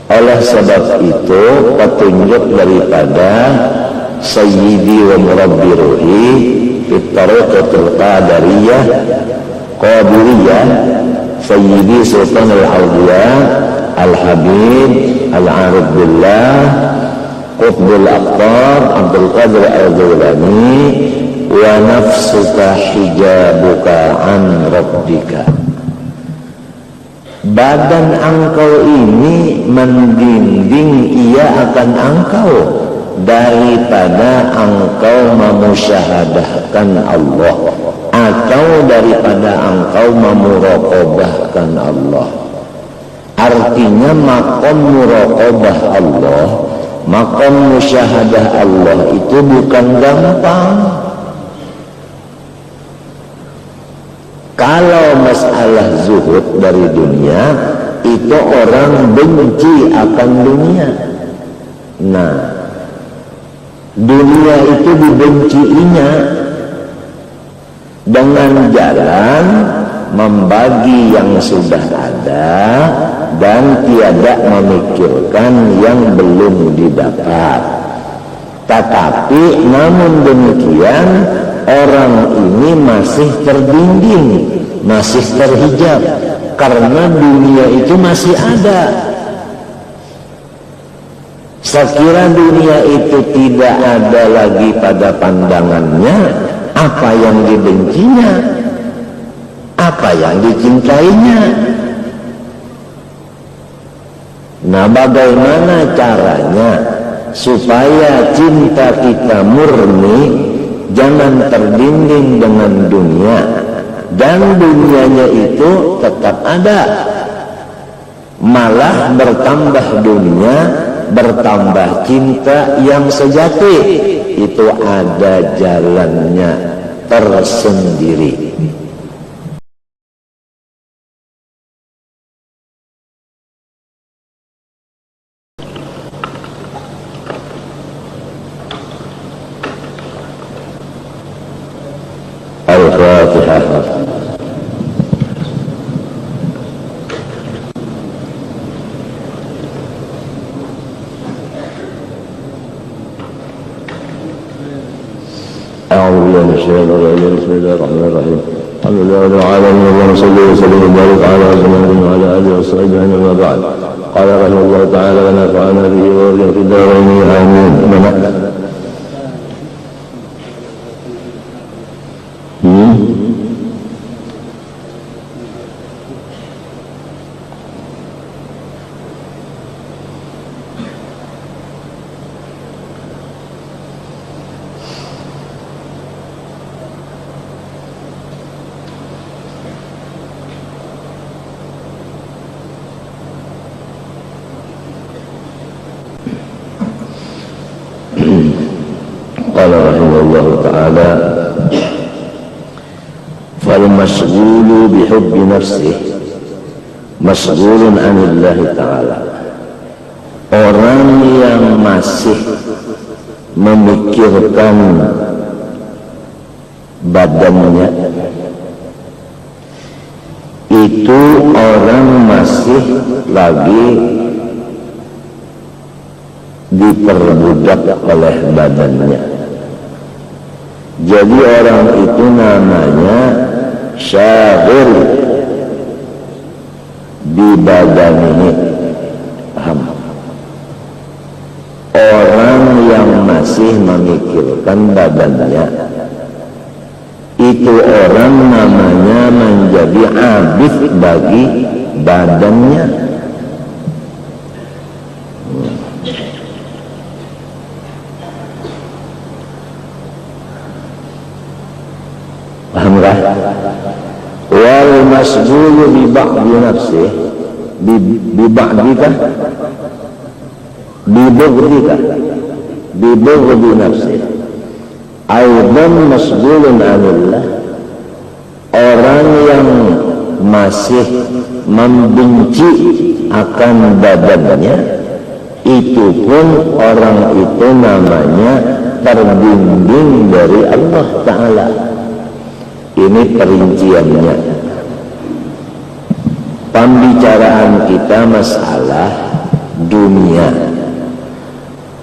Oleh sebab itu petunjuk daripada Sayyidi wa Murabbi Ruhi fi Tariqatul Qadariyah Qadiriyah Sayyidi Sultan Al-Awliya Al-Habib Al-Arif Billah Qutbul Aqtab Abdul Qadir Al-Jilani wa nafsuka hijabuka an rabbika. Badan engkau ini membimbing ia akan engkau daripada engkau memusyahadahkan Allah atau daripada engkau memuraqabahkan Allah. Artinya maqam muraqabah Allah, maqam musyahadah Allah itu bukan gampang. Kalau masalah zuhud dari dunia, itu orang benci akan dunia. Nah, dunia itu dibenciinya dengan jalan membagi yang sudah ada dan tiada memikirkan yang belum didapat. Tetapi namun demikian orang ini masih terdinding, masih terhijab karena dunia itu masih ada. Sekira dunia itu tidak ada lagi pada pandangannya, apa yang dibencinya, apa yang dicintainya. Nah, bagaimana caranya supaya cinta kita murni, jangan terdinding dengan dunia, dan dunianya itu tetap ada, malah bertambah dunia, bertambah cinta yang sejati. Itu ada jalannya tersendiri. Al-Fatihah. أعوذ بالله من الشيطان الرجيم بسم الله الرحمن الرحيم الحمد لله رب العالمين اللهم صل وسلم وبارك على محمد وعلى آله وصحبه أما بعد قال رحمه الله تعالى ونفعنا به وبارك في الدارين آمين. قال رحمه الله تعالى فالمشغول بحب نفسه مشغول عن الله تعالى. Orang yang masih memikirkan badannya itu orang masih lagi diperbudak oleh badannya. Jadi orang itu namanya syaghil di badanihi. Paham? Orang yang masih memikirkan badannya itu orang namanya menjadi abid bagi badannya. Pahamkah? Wal masghulu bi ba'di nafsih bi ba'dika bi bughdika bi bughdi nafsih aidan masghulun anillah. Orang yang masih membenci akan badannya itu pun orang itu namanya terbimbing dari Allah Ta'ala. Ini perinciannya. Pembicaraan kita masalah dunia.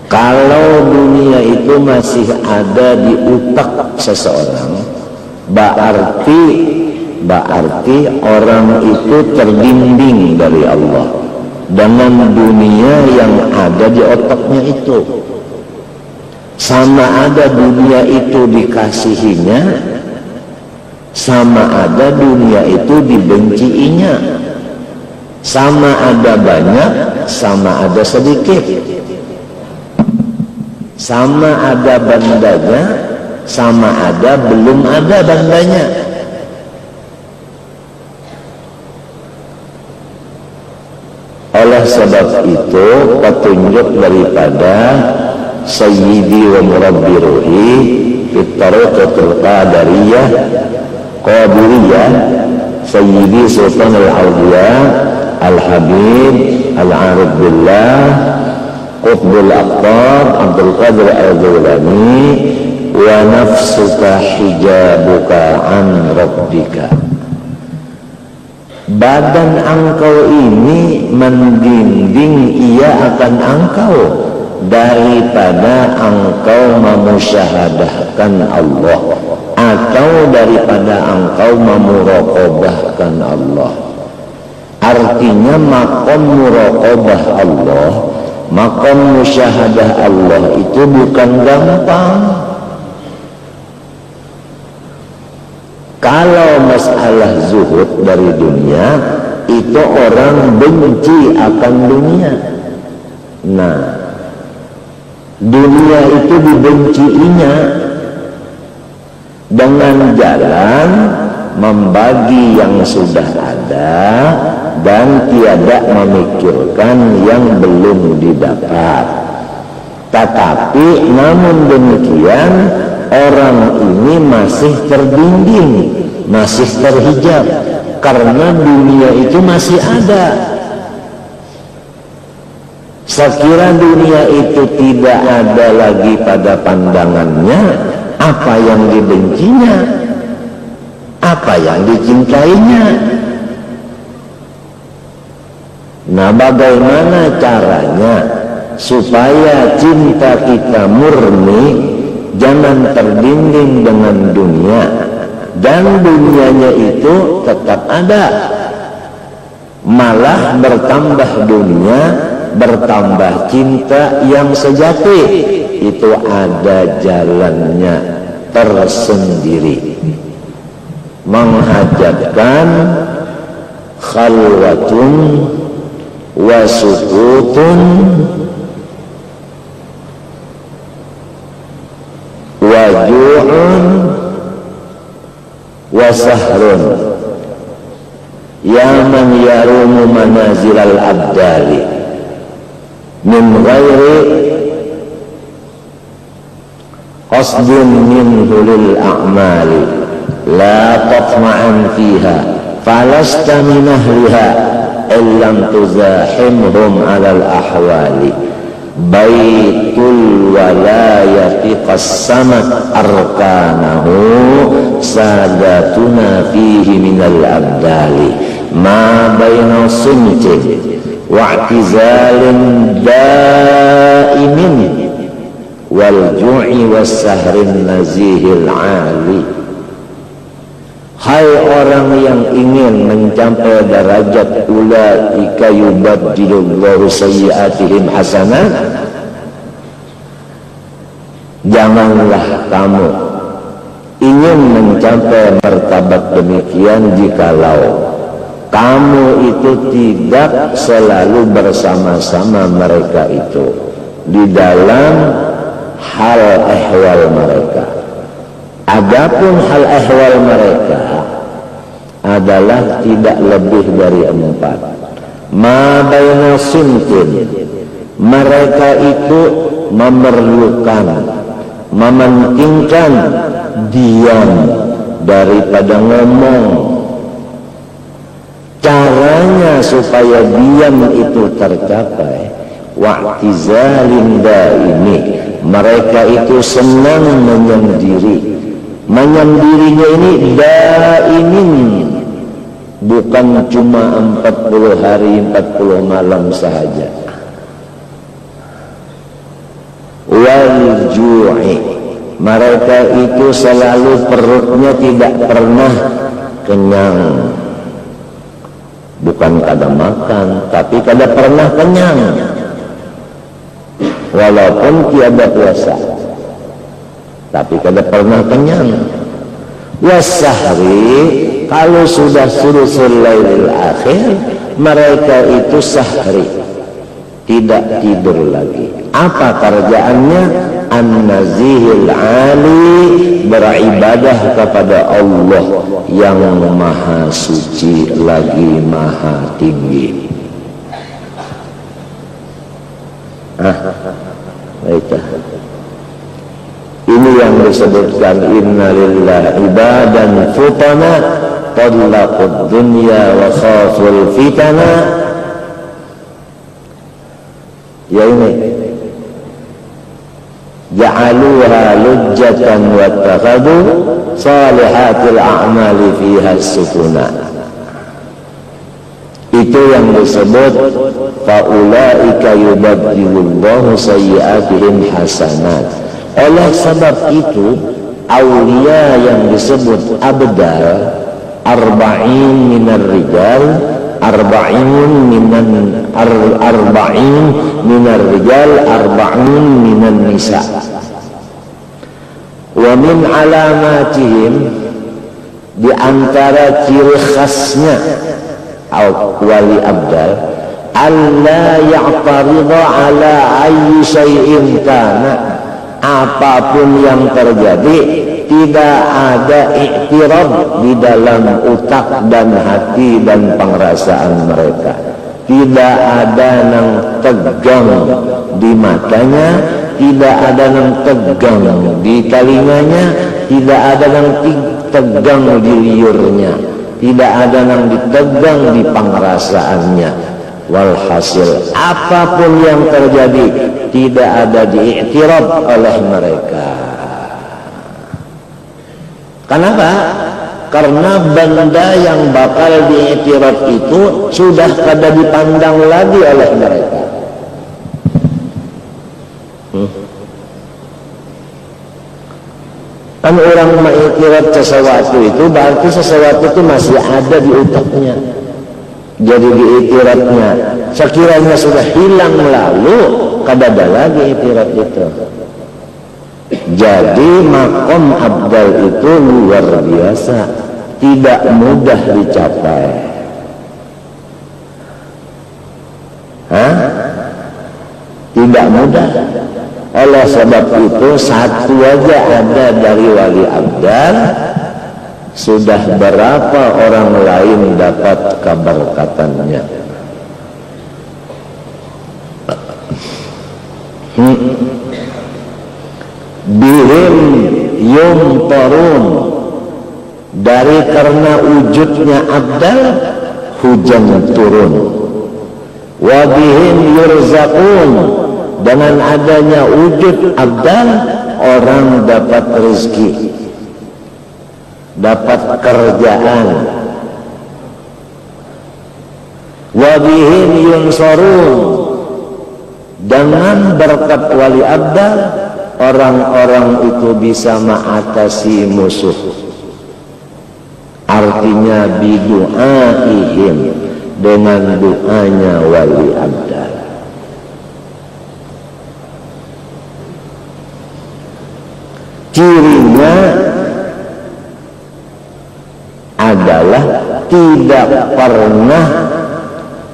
Kalau dunia itu masih ada di utak seseorang, berarti orang itu terbimbing dari Allah dengan dunia yang ada di otaknya itu. Sama ada dunia itu dikasihinya, sama ada dunia itu dibenciinya, sama ada banyak, sama ada sedikit, sama ada bandanya, sama ada belum ada bandanya. Oleh sebab itu petunjuk daripada Sayyidi wa Murabbi Ruhi fit Tariqatul Qadariyah Qadiriyah Sayyidi Sultan Al-Awliya Al-Habib Al-Arif Billah Qutbul Aqtab Abdul Qadir Al-Jawlani wa nafsuka hijabuka an rabbika. Badan engkau ini membimbing ia akan engkau daripada engkau memusyahadahkan Allah atau daripada engkau memuraqabahkan Allah. Artinya maqam muraqabah Allah, maqam musyahadah Allah itu bukan gampang. Kalau masalah zuhud dari dunia, itu orang benci akan dunia. Nah, dunia itu dibenciinya dengan jalan membagi yang sudah ada dan tiada memikirkan yang belum didapat. Tetapi namun demikian orang ini masih terbimbing, masih terhijab karena dunia itu masih ada. Sekira dunia itu tidak ada lagi pada pandangannya, apa yang dibencinya, apa yang dicintainya. Nah, bagaimana caranya supaya cinta kita murni, jangan terbimbing dengan dunia, dan dunianya itu tetap ada, malah bertambah dunia, bertambah cinta yang sejati. Itu ada jalannya tersendiri, menghajatkan khalwatun wa sukutun wa ju'un wa sahrun ya man yarumu manazil al-abdali min ghairi qasdin minhu lil a'mali la tatma'an fiha falasta min ahliha illam tuzahimhum alal ahwali baitul walayati qassamat arkanahu sadatuna fihi minal abdali ma baina suntin wa'tizalin daimin wal ju'i was sahrin nazihil ali. Hai orang yang ingin mencapai derajat ulaika yubaddilullahu sayyi'atihim hasanat, janganlah kamu ingin mencapai martabat demikian jikalau kamu itu tidak selalu bersama-sama mereka itu di dalam hal ehwal mereka. Adapun hal ehwal mereka adalah tidak lebih dari 4. Ma baina sintin, mereka itu memerlukan, mementingkan diam daripada ngomong. Caranya supaya diam itu tercapai, wa'tizalin daimi, mereka itu senang menyendiri. Menyendirinya ini daimin, bukan cuma 40 hari 40 malam sahaja, ju'i. Mereka itu selalu perutnya tidak pernah kenyang. Bukan kada makan, tapi kada pernah kenyang. Walaupun tiada puasa, tapi kada pernah kenyang. Wasahri, kalau sudah sulusul lailil akhir, mereka itu sahri, tidak tidur lagi. Apa kerjaannya? An-nazihil ali, beribadah kepada Allah yang maha suci lagi maha tinggi. Ini yang disebutkan innalillahi ibadan futana tallaqud dunya wa khaful fitana. Ya ini ja'aluha lujjatan wa takhadu salihatil a'mali fiha sukuna. Itu yang disebut faulaika yubaddilullahu sayyi'atihim hasanat. Oleh sebab itu aulia yang disebut abdal, arba'in minar rijal, arba'in minar rijal, arba'in minan nisa. Wa min alamatihim, di antara ciri khasnya wali abdal, alla ya'tarida ala ayyi syai'in kana. Apapun yang terjadi, tidak ada iktirab di dalam utak dan hati dan pengerasaan mereka. Tidak ada yang tegang di matanya, tidak ada yang tegang di telinganya, tidak ada yang tegang di liurnya, tidak ada yang ditegang di pengerasaannya. Walhasil apapun yang terjadi tidak ada diiktiraf oleh mereka. Kenapa? Karena benda yang bakal diiktiraf itu sudah kada dipandang lagi oleh mereka. Kan orang mengiktiraf sesuatu itu berarti sesuatu itu masih ada di utaknya. Jadi diiktirafnya sekiranya sudah hilang lalu kada ada lagi iktiraf itu. Jadi makom abdal itu luar biasa, tidak mudah dicapai. Tidak mudah. Oleh sebab itu satu aja ada dari wali abdal, sudah berapa orang lain dapat keberkatannya. Bihim yumtarun, dari karena wujudnya abdal hujan turun. Wabihim yurzaqun, dengan adanya wujud abdal orang dapat rezeki, dapat kerjaan. Wabihim yunsarun, dengan berkat wali abdal orang-orang itu bisa mengatasi musuh. Artinya bidu'aihim, dengan doanya wali abdal. Cirinya adalah tidak pernah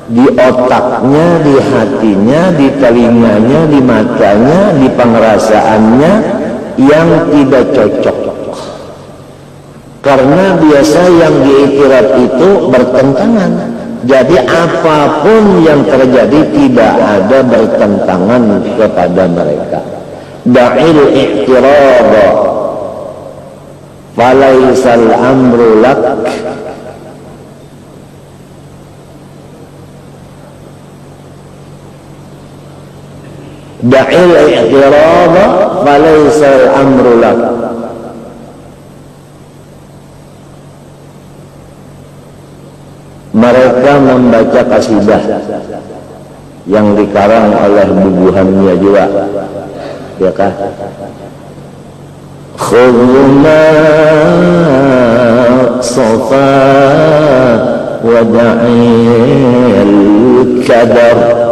di otaknya, di hatinya, di telinganya, di matanya, di pengerasaannya yang tidak cocok. Karena biasa yang diiktiraf itu bertentangan. Jadi apapun yang terjadi tidak ada bertentangan kepada mereka. Da'il iktirab falaisal amru lak, da'il iktirab falaisal amru lak. Mereka membaca kasidah yang dikarang oleh bubuhannya juga. ya kah? Khudma safa wa da'il kadar.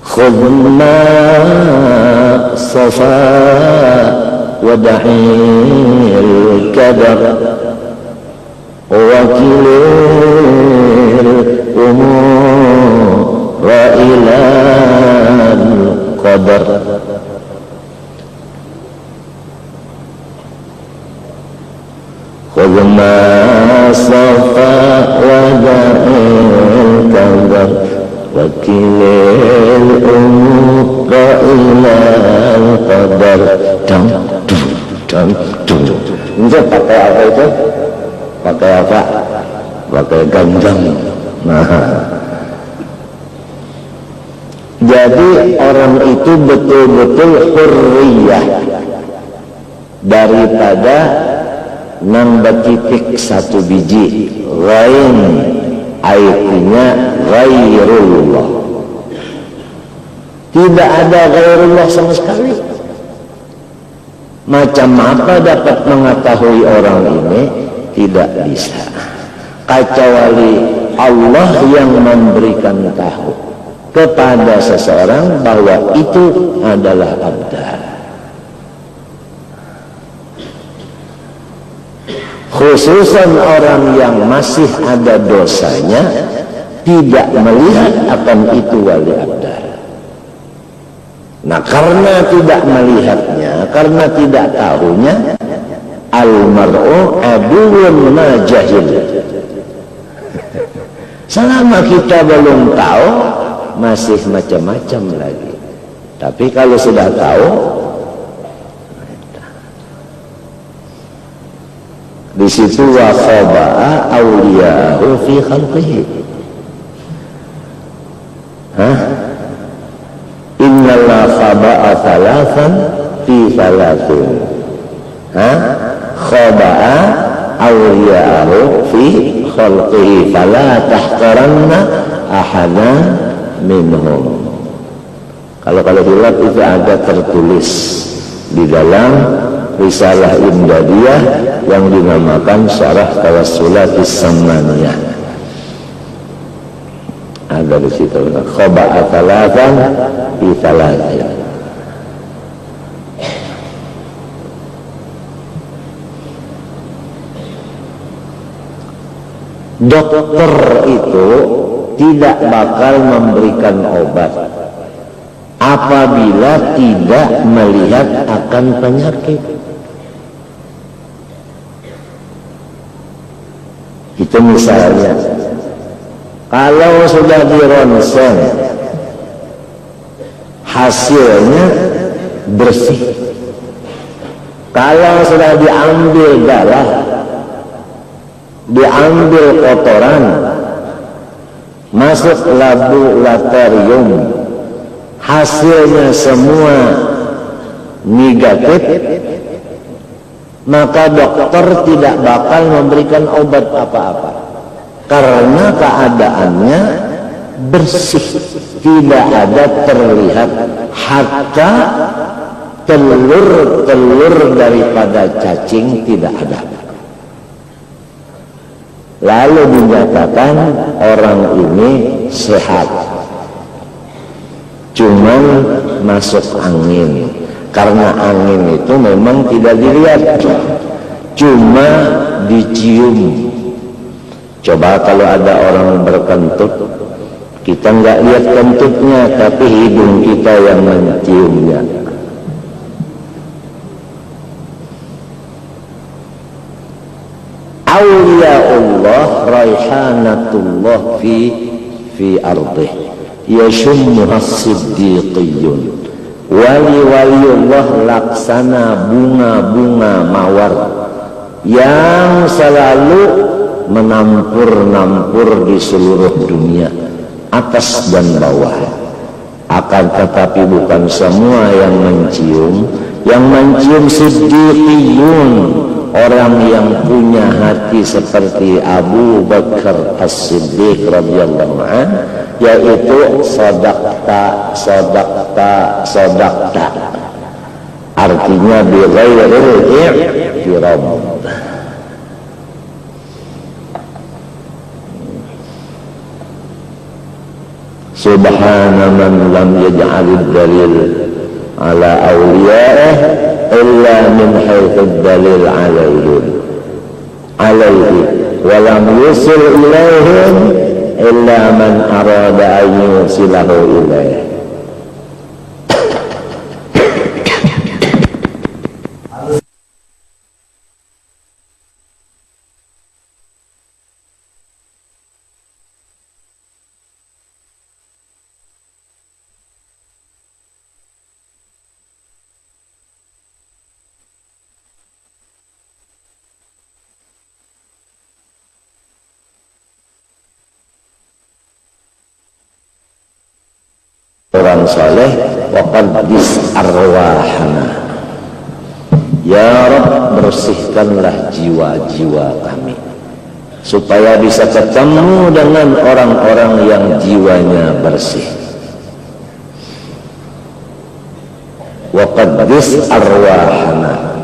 Khudma safa wa da'il kadar wa kilil umur ila qadar. Khudh ma safa wa da'il kadar wa kilil umur ila qadar. Ini pakai apa itu? Pakai apa? Pakai gandang. Nah, jadi orang itu betul-betul hurriyah daripada nambah titik satu biji ghain, artinya ghairullah. Tidak ada ghairullah sama sekali. Macam apa dapat mengetahui orang ini? Tidak bisa, kecuali Allah yang memberikan tahu kepada seseorang bahwa itu adalah abdal. Khususan orang yang masih ada dosanya tidak melihat akan itu wali abdal. Nah, karena tidak melihatnya, karena tidak tahunya, al-mar'u aduwwun ma jahil. Selama kita belum tahu, masih macam-macam lagi. Tapi kalau sudah tahu, di situ wa khaba'a awliyahu fi khalqihi. Innallah khaba'a thalathan fi thalathin. Khaba'a awliyahu fi khalqihi fala tahtaranna ahana minhum. Kalau hilaf itu ada tertulis di dalam risalah Imdadiyah yang dinamakan Syarah Tawassulatis Samaniyah. Ada di situ khaba'a thalathan fi thalathin. Dokter itu tidak bakal memberikan obat apabila tidak melihat akan penyakit. Itu misalnya, kalau sudah di ronsen hasilnya bersih, kalau sudah diambil darah, diambil kotoran, masuk laboratorium, hasilnya semua negatif, maka dokter tidak bakal memberikan obat apa-apa karena keadaannya bersih, tidak ada terlihat hatta telur daripada cacing tidak ada. Lalu dinyatakan orang ini sehat, cuman masuk angin. Karena angin itu memang tidak dilihat, cuma dicium. Coba kalau ada orang berkentut, kita nggak lihat kentutnya, tapi hidung kita yang menciumnya. Awliyaullah raihanatullah fi ardih yashummuha siddiqiyun. Wali-waliullah laksana bunga-bunga mawar yang selalu menampur-nampur di seluruh dunia, atas dan bawah. Akan tetapi bukan semua yang mencium siddiqiyun, orang yang punya hati seperti Abu Bakar As-Siddiq radhiyallahu anhu, yaitu sodakta, sodakta, sodakta. Artinya bighairil i'tirad. Subhana man lam yaj'alid dalil ala awliya'ih illa min haythid dalil alaihi wa lam yusil ilaihim illa man arada an yusilahu ilaih. Orang saleh waqaddis arwahana, ya Rabb, bersihkanlah jiwa-jiwa kami supaya bisa ketemu dengan orang-orang yang jiwanya bersih. Waqaddis arwahana,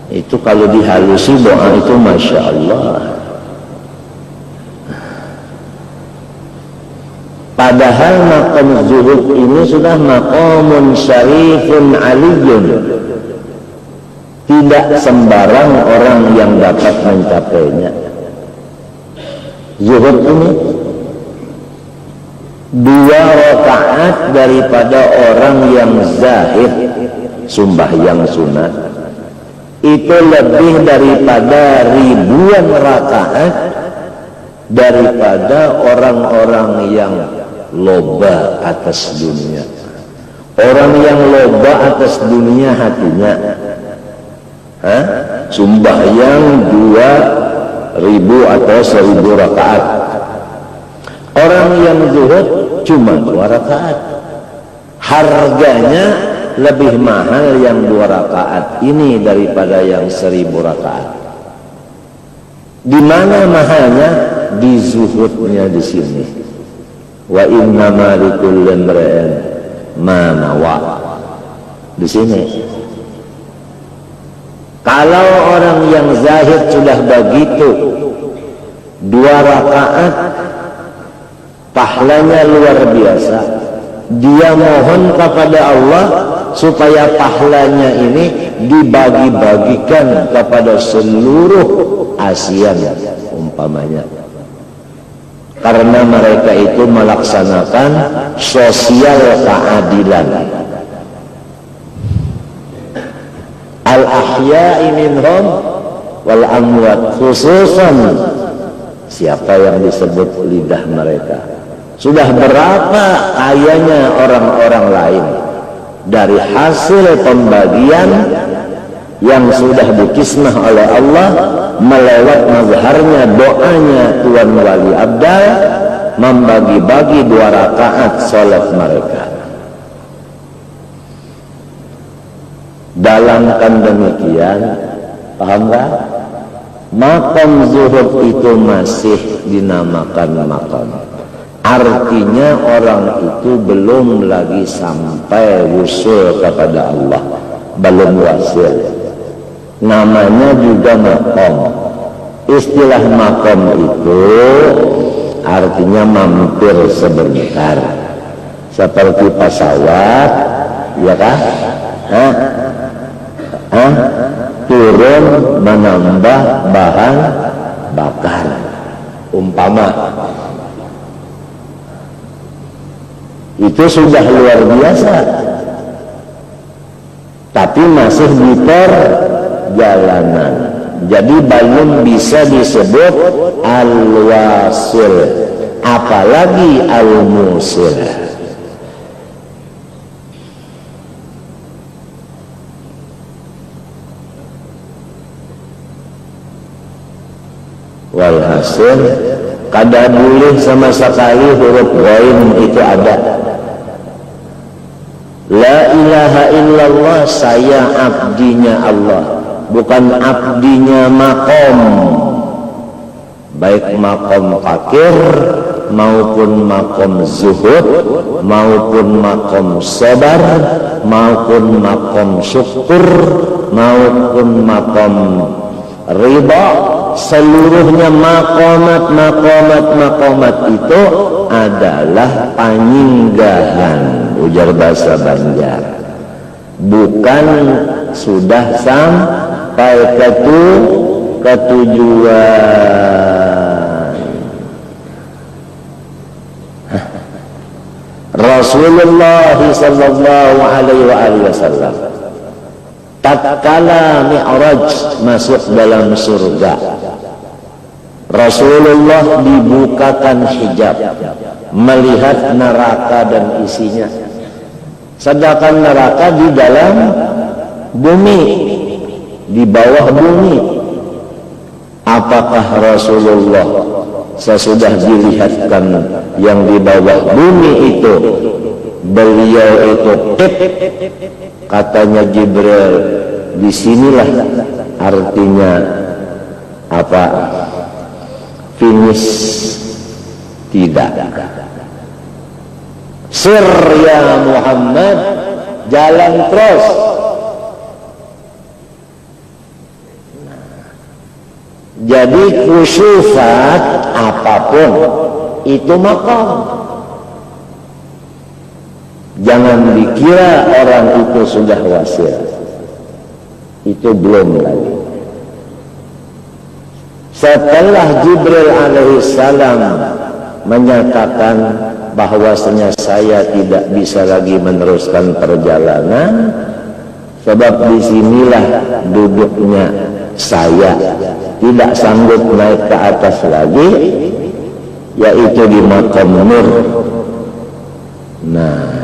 itu kalau dihalusi doa itu Masya Allah. Padahal maqam zuhud ini sudah maqamun syarifun aliyun. Tidak sembarang orang yang dapat mencapainya. Zuhud ini 2 rakaat daripada orang yang zahid sembahyang sunat itu lebih daripada ribuan rakaat daripada orang-orang yang loba atas dunia. Orang yang loba atas dunia hatinya, sembahyang 2000 atau 1000 rakaat. Orang yang zuhud cuma 2 rakaat. Harganya lebih mahal yang 2 rakaat ini daripada yang 1000 rakaat. Di mana mahalnya? Di zuhudnya di sini. Wa innama likulli imri'in ma nawa. Di sini. Kalau orang yang zahid sudah begitu 2 rakaat pahalanya luar biasa. Dia mohon kepada Allah supaya pahalanya ini dibagi-bagikan kepada seluruh ASEAN umpamanya. Karena mereka itu melaksanakan sosial keadilan. Al-ahya'i minhum wal amwat, khususan siapa yang disebut lidah mereka. Sudah berapa kayanya orang-orang lain dari hasil pembagian yang sudah dikismah oleh Allah melewat mazharnya doanya Tuan Wali Abdal membagi-bagi 2 rakaat salat mereka. Dalamkan demikian, paham gak? Maqam zuhud itu masih dinamakan maqam. Artinya orang itu belum lagi sampai wusul kepada Allah, belum wasil. Namanya juga maqam. Istilah maqam itu artinya mampir sebentar, seperti pesawat, ya kan? Turun menambah bahan bakar, umpama. Itu sudah luar biasa, tapi masih di perjalanan. Jadi belum bisa disebut al-wasil, apalagi al-musil. Walhasil kada boleh sama sekali huruf ghain itu ada. La ilaha illallah, saya abdinya Allah, bukan abdinya maqam. Baik maqam fakir maupun makom zuhud, maupun makom sabar, maupun makom syukur, maupun makom ridha, seluruhnya makomat itu adalah panyinggahan, ujar bahasa Banjar, bukan sudah sampai ketujuan. Rasulullah sallallahu alaihi wasallam tatkala Mi'raj masuk dalam surga, Rasulullah dibukakan hijab melihat neraka dan isinya, sedangkan neraka di dalam bumi, di bawah bumi. Apakah Rasulullah sesudah dilihatkan yang di bawah bumi itu, beliau itu katanya Jibril, disinilah artinya apa, finish? Tidak. Sir ya Muhammad, jalan terus. Jadi khusyufat apapun itu maqam. Jangan dikira orang itu sudah wasil, itu belum lagi. Setelah Jibril alaihissalam menyatakan bahwasanya saya tidak bisa lagi meneruskan perjalanan, sebab disinilah duduknya saya, tidak sanggup naik ke atas lagi, yaitu di maqam nur. Nah,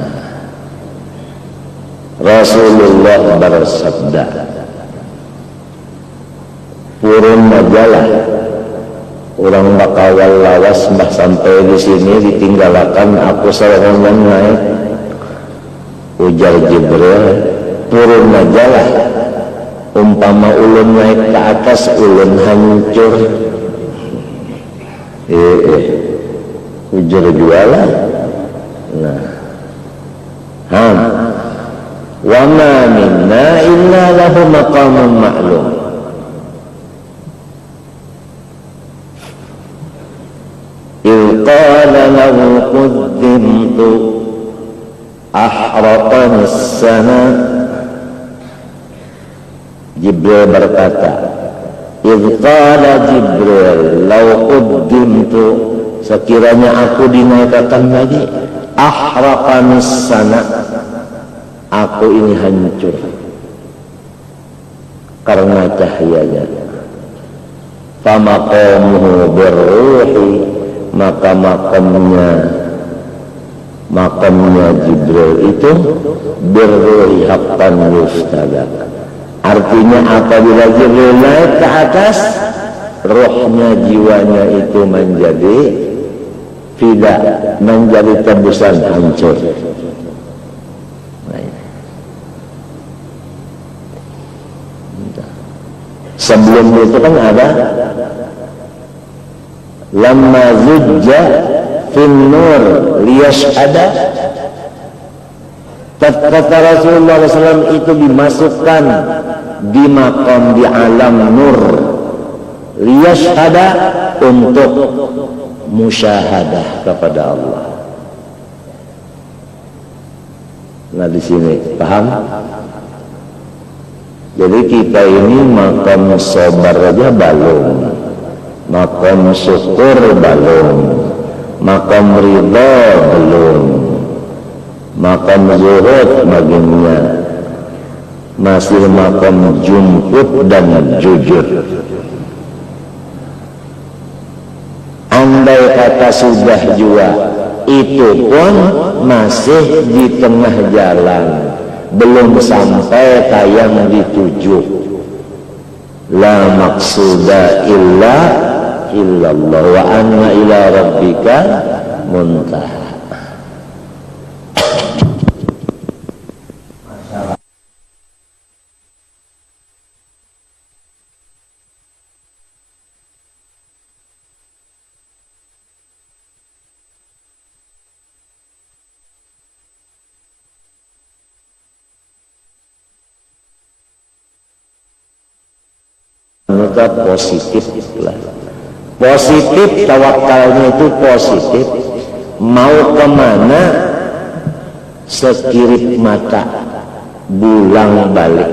Rasulullah bersabda, purun majalah, orang bakawal lawas mbah sampai di sini ditinggalkan aku seorang naik. Ujar Jibril, purun majalah, umpama ulun naik ke atas ulun hancur. Ujar jualan. Nah, wa ma minna illa lahu maqamun ma'lum. Il qala lahu quddimtu ahraqan as-sana. Jibril berkata, il qala Jibril law quddimtu, sekiranya aku dinaikkan lagi, ahraqan as-sana, aku ini hancur karena cahayanya. Famaqamuhu birruhi, maka makamnya Jibril itu birruhi haqqan yuftadak. Artinya apabila Jibril naik ke atas, rohnya, jiwanya itu menjadi fida, menjadi tebusan hancur. Sebelum itu kan ada lamma zujja fin nur liyashhada, kata Rasulullah SAW itu dimasukkan di maqam di alam nur, liyashhada, untuk musyahadah kepada Allah. Nah di sini paham? Jadi kita ini maqam sabar aja belum, maqam syukur belum, maqam ridha belum, maqam zuhud bagiannya masih maqam jumhud dan jujur. Andai kata sudah jua, itu pun masih di tengah jalan, belum sampai tayang dituju. La maqsuda illa illallah wa anna ila rabbika muntaha. Maka positif lah. Positif, tawakalnya itu positif. Mau kemana sekirip mata bulang balik.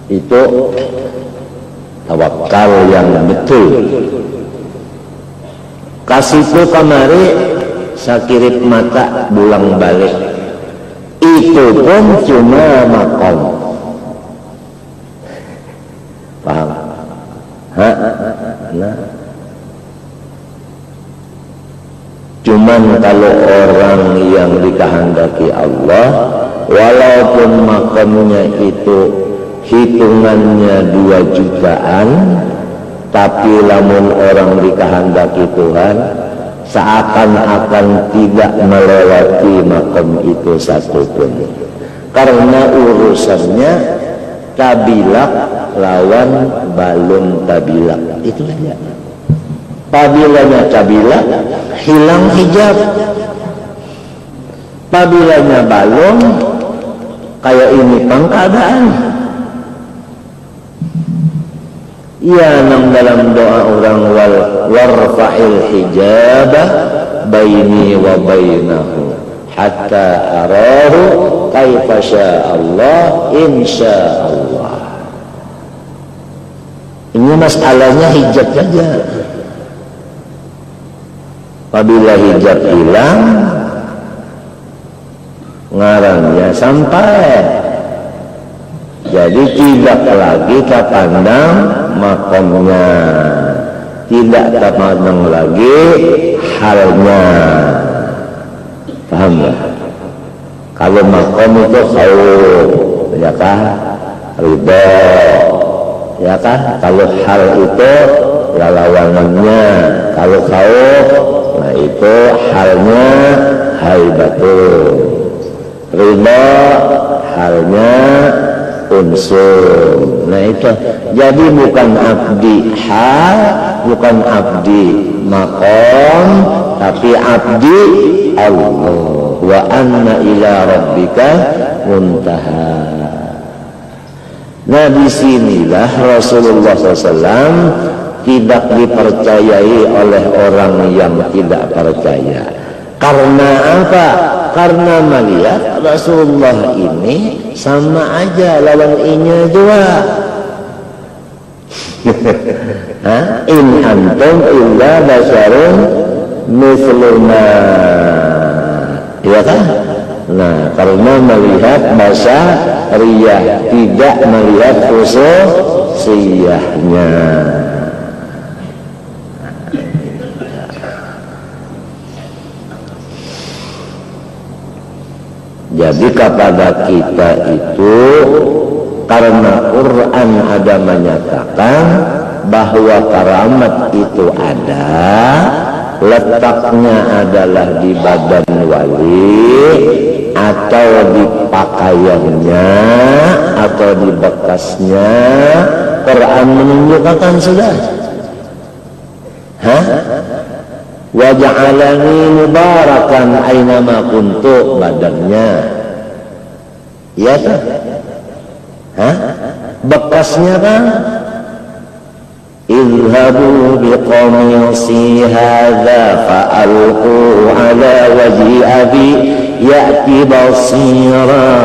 Itu tawakal yang betul. Kasihku kemari sekirip mata bulang balik. Itu pun cuma makom. Paham? Nah. Cuman kalau orang yang dikehendaki Allah, walaupun makamnya itu hitungannya 2 jutaan, tapi lamun orang dikehendaki Tuhan, seakan-akan tidak melewati makam itu satupun. Karena urusannya tabilak lawan balon tabilak. Itulah ya. Pabilanya tabilak, hilang hijab. Pabilanya balon, kayak ini pangkadaan. Ya, nang dalam doa orang warfa'il hijabah baini wa bainahu hatta arahu kaifa sya'allah insya'allah. Ini masalahnya hijab saja. Apabila hijab hilang, ngarannya sampai. Jadi tidak lagi terpandang makamnya, tidak terpandang lagi halnya. Paham ya? Kalau makam itu khauf, ya kan? Ridha, ya kan? Kalau hal itu lawanannya. Kalau khauf, nah itu halnya haibatul. Ridha halnya unsur. Nah itu jadi bukan abdi hal, bukan abdi maqam, tapi abdi Allah. Wa anna ila rabbika muntaha. Nah disinilah Rasulullah SAW tidak dipercayai oleh orang yang tidak percaya. Karena apa? Karena melihat Rasulullah ini sama aja lawan inya juga. In antum illa basyarun misluna. Ya kan? Nah, karena melihat basyariyah, tidak melihat khususiyahnya. Jadi kepada kita itu, karena Quran ada menyatakan bahwa karamat itu ada, letaknya adalah di badan wali atau di pakaiannya atau di bekasnya. Quran menunjukkan sudah. Wa ja'alani mubarakan ainama kuntu, badannya. Iya kan? Bekasnya kan? Idhabu biqamisi hadha fa'alqu ala wajhi abi ya'ti basira.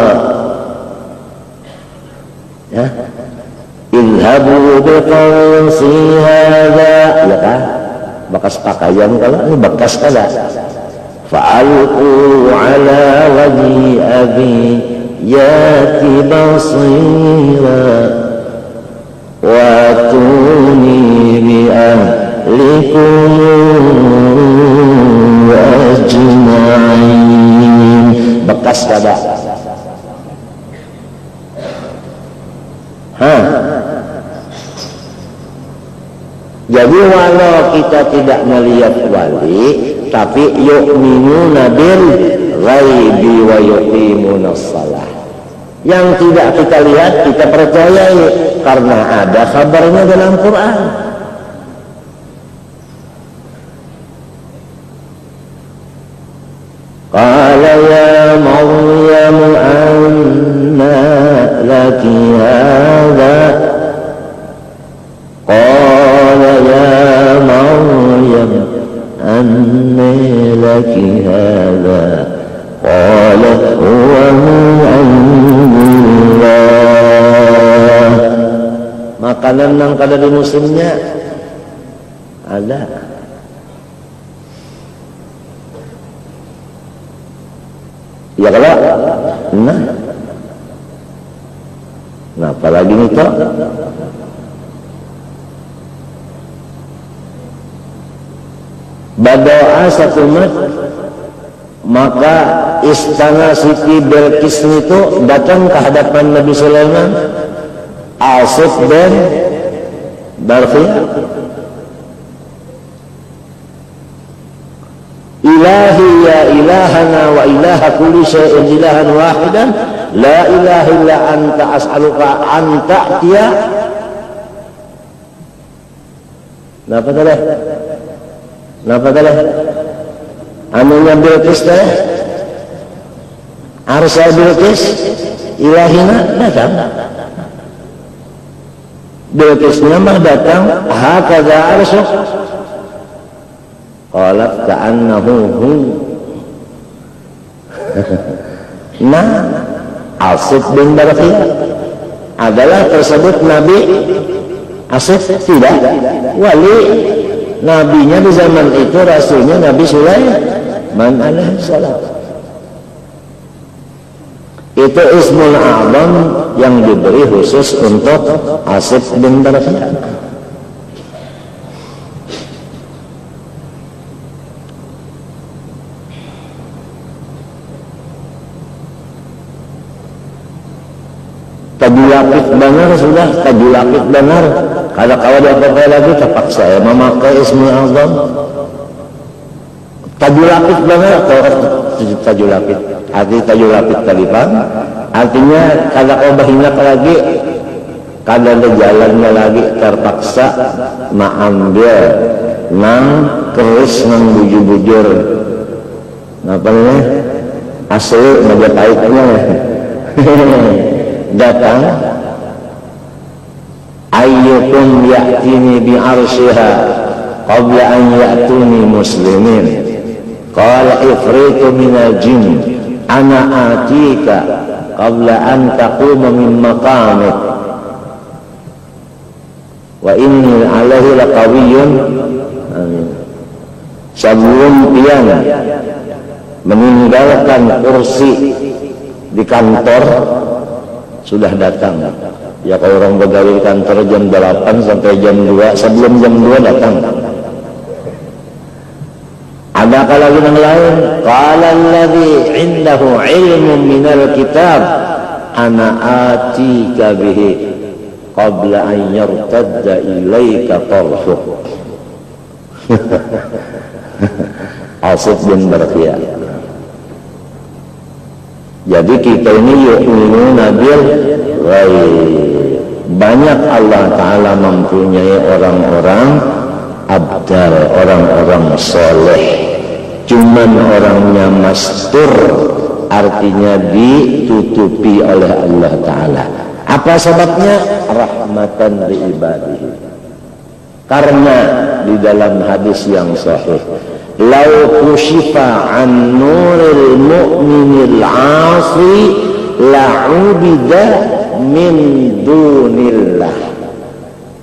Idhabu biqamisi hadha, ya kan? Bekas pakaian, kalau ini bekas kada. Fa'alqu ala wajhi abi yati basira wa tuni bi ahlikum ajma'in. Bekas kada. Jadi walau kita tidak melihat wali, tapi yu'minuna bil ghaibi wa yuqimunas shalah. Yang tidak kita lihat kita percayai karena ada kabarnya dalam Quran. Qala ya Maryam anna makanan nang kada di musimnya ada. Ya kalau nah apalagi nih toh berdoa satu mat, maka istana Siti Belkis itu datang ke hadapan Nabi Sulaiman, Asif dan Barkhiyah. Ilahi ya ilahana wa ilaha kulli syai'in ilahan wahidan la ilaha illa anta as'aluka an ta'tiya. Napa tadi? Napa tadi? Anunya Bilqis teh? Arsal Bilqis ilahina datang. Bilqisnya mah datang hakadha arsyuk. Qalat ka'annahu hu. Nah, Asif bin Barkhiyah adalah tersebut Nabi Asif? Tidak, wali. Nabinya di zaman itu rasulnya Nabi Sulaiman alaihissalam. Itu ismul a'zam yang diberi khusus untuk Asif bin Barkhiyah. Tajulapit benar sudah, tajulapit benar. Kalau kau ada apa-apa lagi terpaksa saya memakai ismul azam. Tajulapit benar atau tajulapit? Arti tajulapit talifan artinya kalau kau berhinap lagi, kalau ada jalannya lagi terpaksa mengambil nang keris nang bujur-bujur. Apa namanya? Asli Majapahitnya. Datang ayyukum ya'tini bi'arsyiha qabla an ya'tuni muslimin qala ifritu minal jin ana atika qabla an taquma min maqamik wa inni alaihi laqawiyyun. Sebelum pian meninggalkan kursi di kantor sudah datang. Ya kalau orang begawi di kantor jam 8 sampai jam 2, sebelum jam 2 datang. Adakah lagi yang lain? Qala alladhi indahu ilmun minal kitab ana atika bihi qabla an yartadda ilaika tarfuk. Asif bin Barkhiyah. Jadi kita ini yu'minuna bil ghaib. Banyak Allah Ta'ala mempunyai orang-orang abdal, orang-orang soleh. Cuman orangnya mastur, artinya ditutupi oleh Allah Ta'ala. Apa sebabnya? Rahmatan li ibadihi. Karena di dalam hadis yang sahih, lau kushifa an nuril mu'minil 'asi la'ubida min dunillah.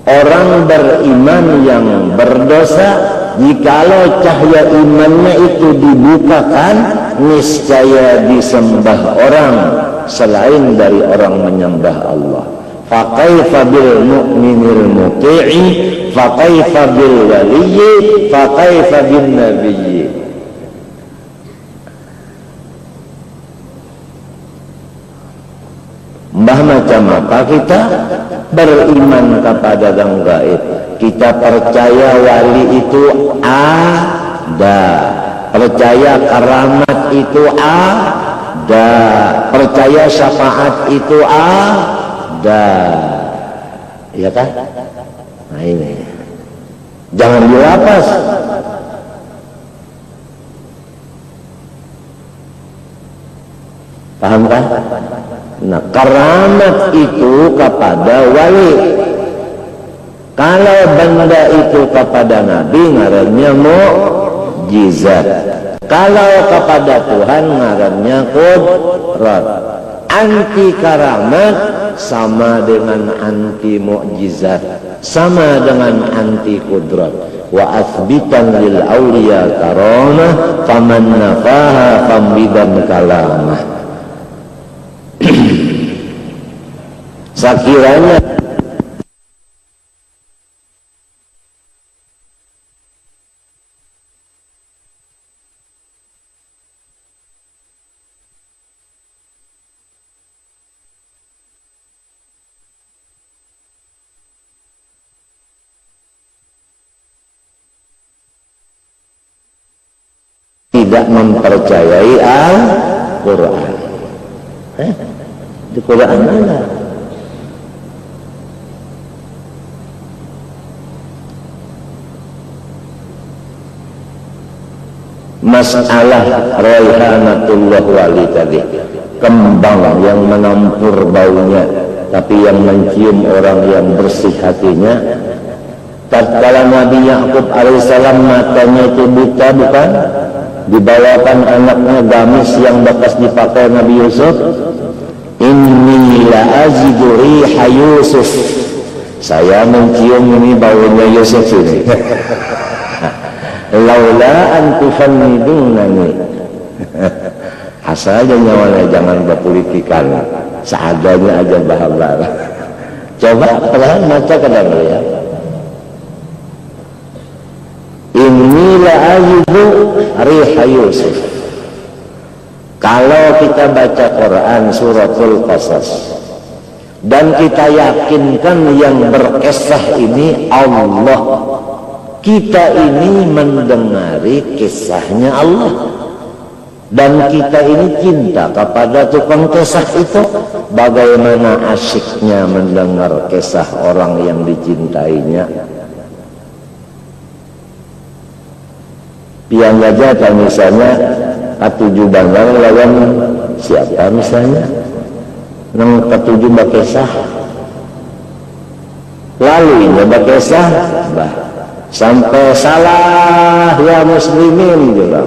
Orang beriman yang berdosa, jikalau cahaya imannya itu dibukakan, niscaya disembah orang selain dari orang menyembah Allah. Faqaifa bil mu'minil muti'i, faqaifa bil waliyyi, faqaifa bin nabiyyi. Mbah macam apa kita beriman kepada yang gaib? Kita percaya wali itu ada, percaya karamat itu ada, percaya syafaat itu ada, ya kan? Nah ini jangan dilapas. Paham kan? Nah, karamat itu kepada wali. Kalau benda itu kepada Nabi, ngarannya mukjizat. Kalau kepada Tuhan, ngarannya qudrat. Anti karamat sama dengan anti mukjizat, sama dengan anti kudrat. Wa athbitan lil awliya karamah faman nafaha fambidan kalamah. Sekiranya tidak mempercayai Al-Quran. Di Quran mana? Masalah Raihanatullah Wali tadi, kembang yang menampur baunya, tapi yang mencium orang yang bersih hatinya. Tatkala Nabi Yakub alaihissalam matanya itu buta, bukan? Dibawakan anaknya gamis yang bekas dipakai Nabi Yusuf. Inni la ajidu riha Yusuf. Saya mencium ini baunya Yusuf ini. Laula an tufannidunani. Asal aja nyawanya, jangan berpolitikan. Seadanya aja bahabar. Coba perlahan baca kadang ya. Inilah ajidu riha Yusuf. Kalau kita baca Quran suratul Qasas dan kita yakinkan yang berkisah ini Allah, kita ini mendengari kisahnya Allah, dan kita ini cinta kepada tukang kisah itu. Bagaimana asyiknya mendengar kisah orang yang dicintainya. Pian aja kan misalnya ketujuh bandang lawan siapa misalnya nang ketujuh bakesah lalu ini bakesah bah sampai salah ya muslimin juga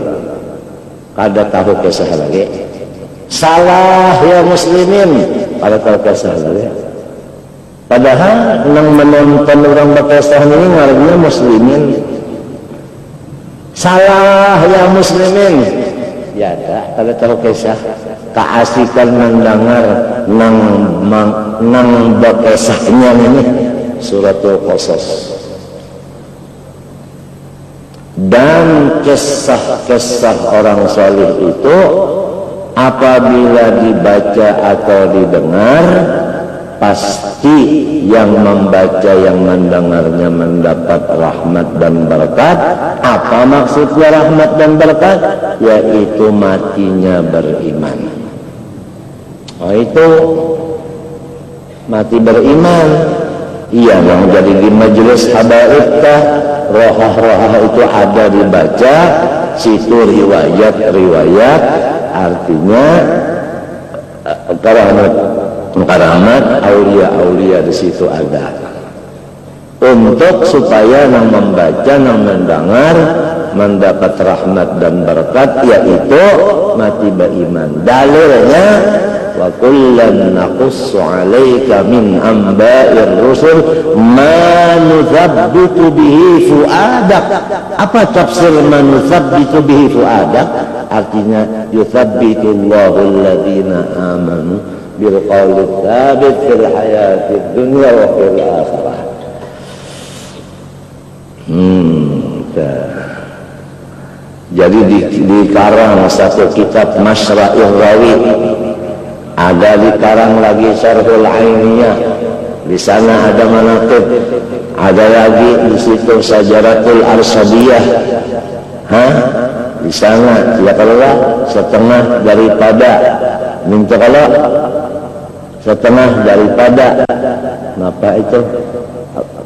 kada tahu kisah lagi, salah ya muslimin kada tahu kisah lagi. Padahal nang menonton orang bakesah ini ngarannya muslimin. Salah ya muslimin ya ada kada tahu kisah. Keasikan mendengar nang bakesahnya ini suratul Qasas. Dan kisah-kisah orang salih itu apabila dibaca atau didengar, pasti yang membaca yang mendengarnya mendapat rahmat dan berkat. Apa maksudnya rahmat dan berkat? Yaitu matinya beriman. Oh, itu mati beriman. Iya, yang jadi di majelis habaibkah, rohah-rohah itu ada dibaca, situ riwayat-riwayat, artinya karamat aulia-aulia di situ ada. Untuk supaya yang membaca, yang mendengar mendapat rahmat dan berkat, yaitu mati beriman. Dalilnya wa kullan naqussu 'alaika min amba'ir rusul ma nuthabbitu bihi fu'adak. Apa tafsir ma nuthabbitu bihi fu'adak? Artinya yuthabbitu Allahu alladhina amanu bil qawli tsabit fil hayatid dunya wa fil akhirah. Jadi dikarang satu kitab Masyra'ir Rawi, ada dikarang lagi Syarhul Ainiyah, di sana ada manaqib, ada lagi di situ Sajaratul Arsadiyah, di sana ya kalau setengah daripada minta kalau setengah daripada apa itu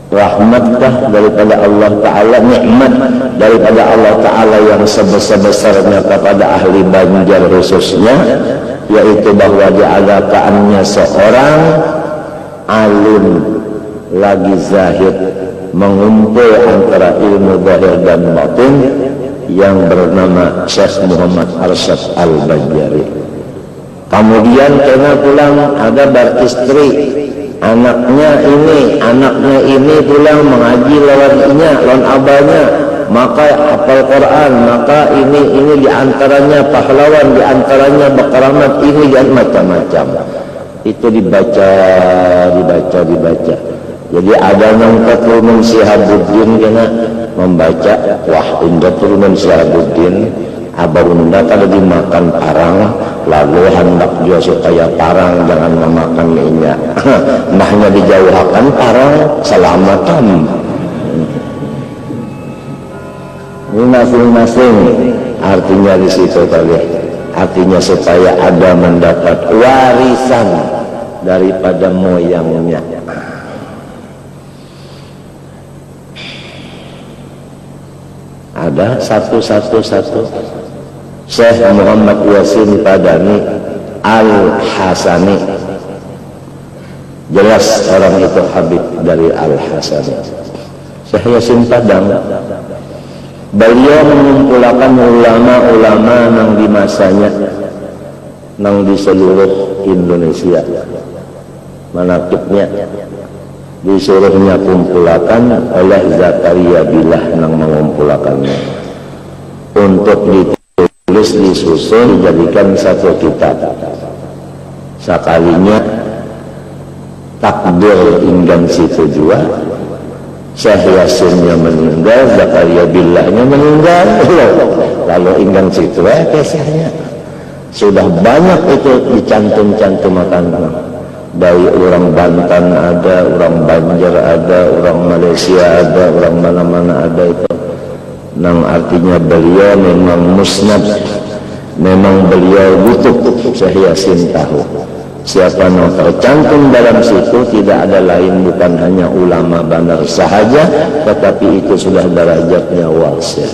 rahmatkah daripada Allah Ta'ala, nikmat daripada Allah Ta'ala yang sebesar-besarnya kepada ahli Banjar khususnya, yaitu bahwa diadakannya seorang alim lagi zahid mengumpul antara ilmu zahir dan batin yang bernama Syekh Muhammad Arsyad Al-Banjari. Kemudian kena pulang ada beristri, anaknya ini pulang mengaji lawan abahnya, maka hafal Quran, maka ini diantaranya pahlawan, diantaranya berkeramat, ini dan macam-macam. Itu dibaca. Jadi ada yang keturunan Syihabuddin kena membaca, wah indah turunan Syihabuddin, abahunda kalau dimakan parang, lalu hendak juga supaya parang jangan memakan minyak. Mahnya dijauhkan parang, selamatan. Ini masing-masing artinya di situ tadi. Artinya supaya ada mendapat warisan daripada moyangnya. Ada satu. Syekh Muhammad Yasin Padani Al-Hasani. Jelas orang itu Habib dari Al-Hasani. Syekh Yasin Padang. Beliau mengumpulkan ulama-ulama yang di masanya, yang di seluruh Indonesia. Manakibnya disuruhnya kumpulakan oleh Zakaria Billah yang mengumpulakannya untuk ditulis, disusun, dijadikan satu kitab. Sekalinya takdir inggan situ jua, Syekh Yasinnya meninggal, Zakaria Billahnya meninggal, lalu inggan situ kisahnya sudah banyak itu dicantum-cantumkan. Dari orang Banten ada, orang Banjar ada, orang Malaysia ada, orang mana-mana ada itu. Nang artinya beliau memang musnad, memang beliau butuh. Syekh Yasin tahu siapa yang tercantum dalam situ tidak ada lain bukan hanya ulama benar sahaja, tetapi itu sudah derajatnya wasil.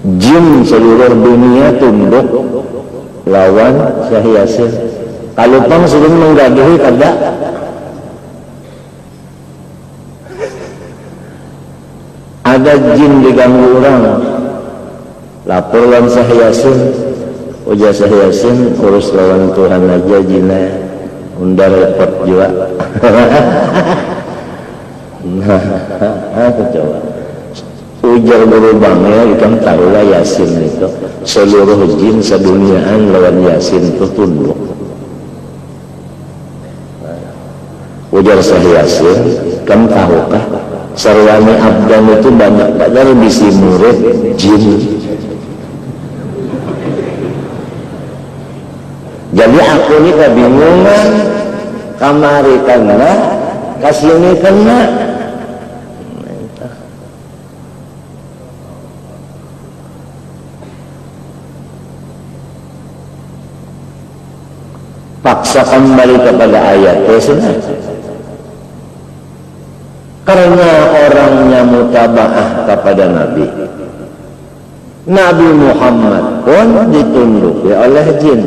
Jin seluruh dunia tunduk lawan Syekh Yasin. Kalau pang sering menggaduhi kada. Ada jin diganggu orang, lapor lawan Syekh Yasin. Ujar Syekh Yasin, urus lawan Tuhan aja jinnya, undar repot juga. Nah, coba. Ujar berubahnya, ikan tahulah Yasin itu seluruh jin seduniaan lawan Yasin itu tunduk. Ujar Syekh Yasin, kamu tahukah Sarwani Abdan itu banyak dari bisi murid jin. Jadi aku ini kebingungan, kamari kena, kasini kena. Paksa kembali kepada ayat sudah. Karena orangnya mutabaah kepada Nabi. Nabi Muhammad pun ditunduki oleh jin.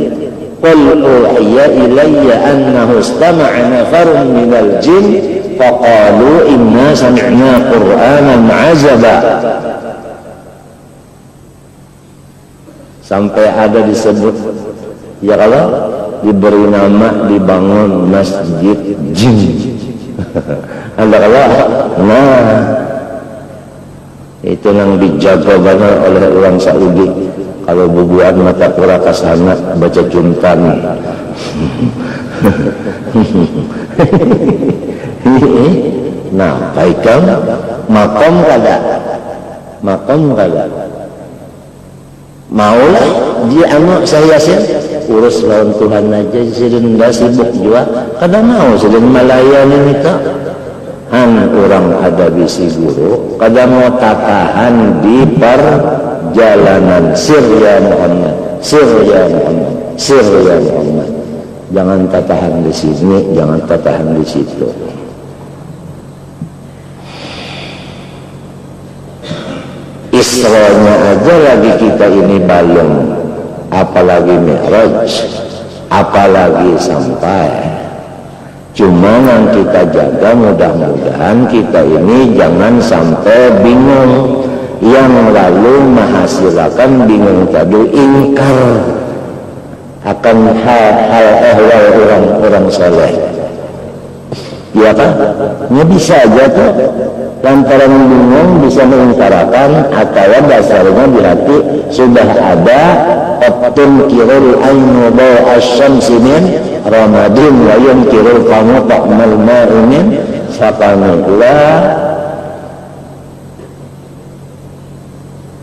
Qul uhiya ilayya annahu istama'a nafarun minal jin faqalu inna sami'na Qur'anan 'azaba. Sampai ada disebut, ya kalau diberi nama, dibangun masjid jin. Anda kalau itu yang dijaga benar oleh orang Saudi. Kalau bubuan mata pura kasana baca juntan. Nah, baikkan makom kada maulah dia anak saya sih urus lawan Tuhan aja, sedang sibuk juga kada mau sedang melayani kita. Orang ada bisi guru kada mau tatahan di perjalanan sir ya Muhammad. Jangan tatahan di sini, jangan tatahan di situ. Isra'nya aja lagi kita ini balung, apalagi Mi'raj, apalagi sampai. Cuma yang kita jaga mudah-mudahan kita ini jangan sampai bingung, yang lalu menghasilkan bingung tadi ingkar akan hal ehwal orang-orang soleh. Ya kan? Ya bisa aja tuh lantaran bingung bisa mengingkarakan atau dasarnya di hati sudah ada Qatun kirul ainu bawa asyamsi min ramadin wa yunkirul kamu ta'mal ma'inin sakanillah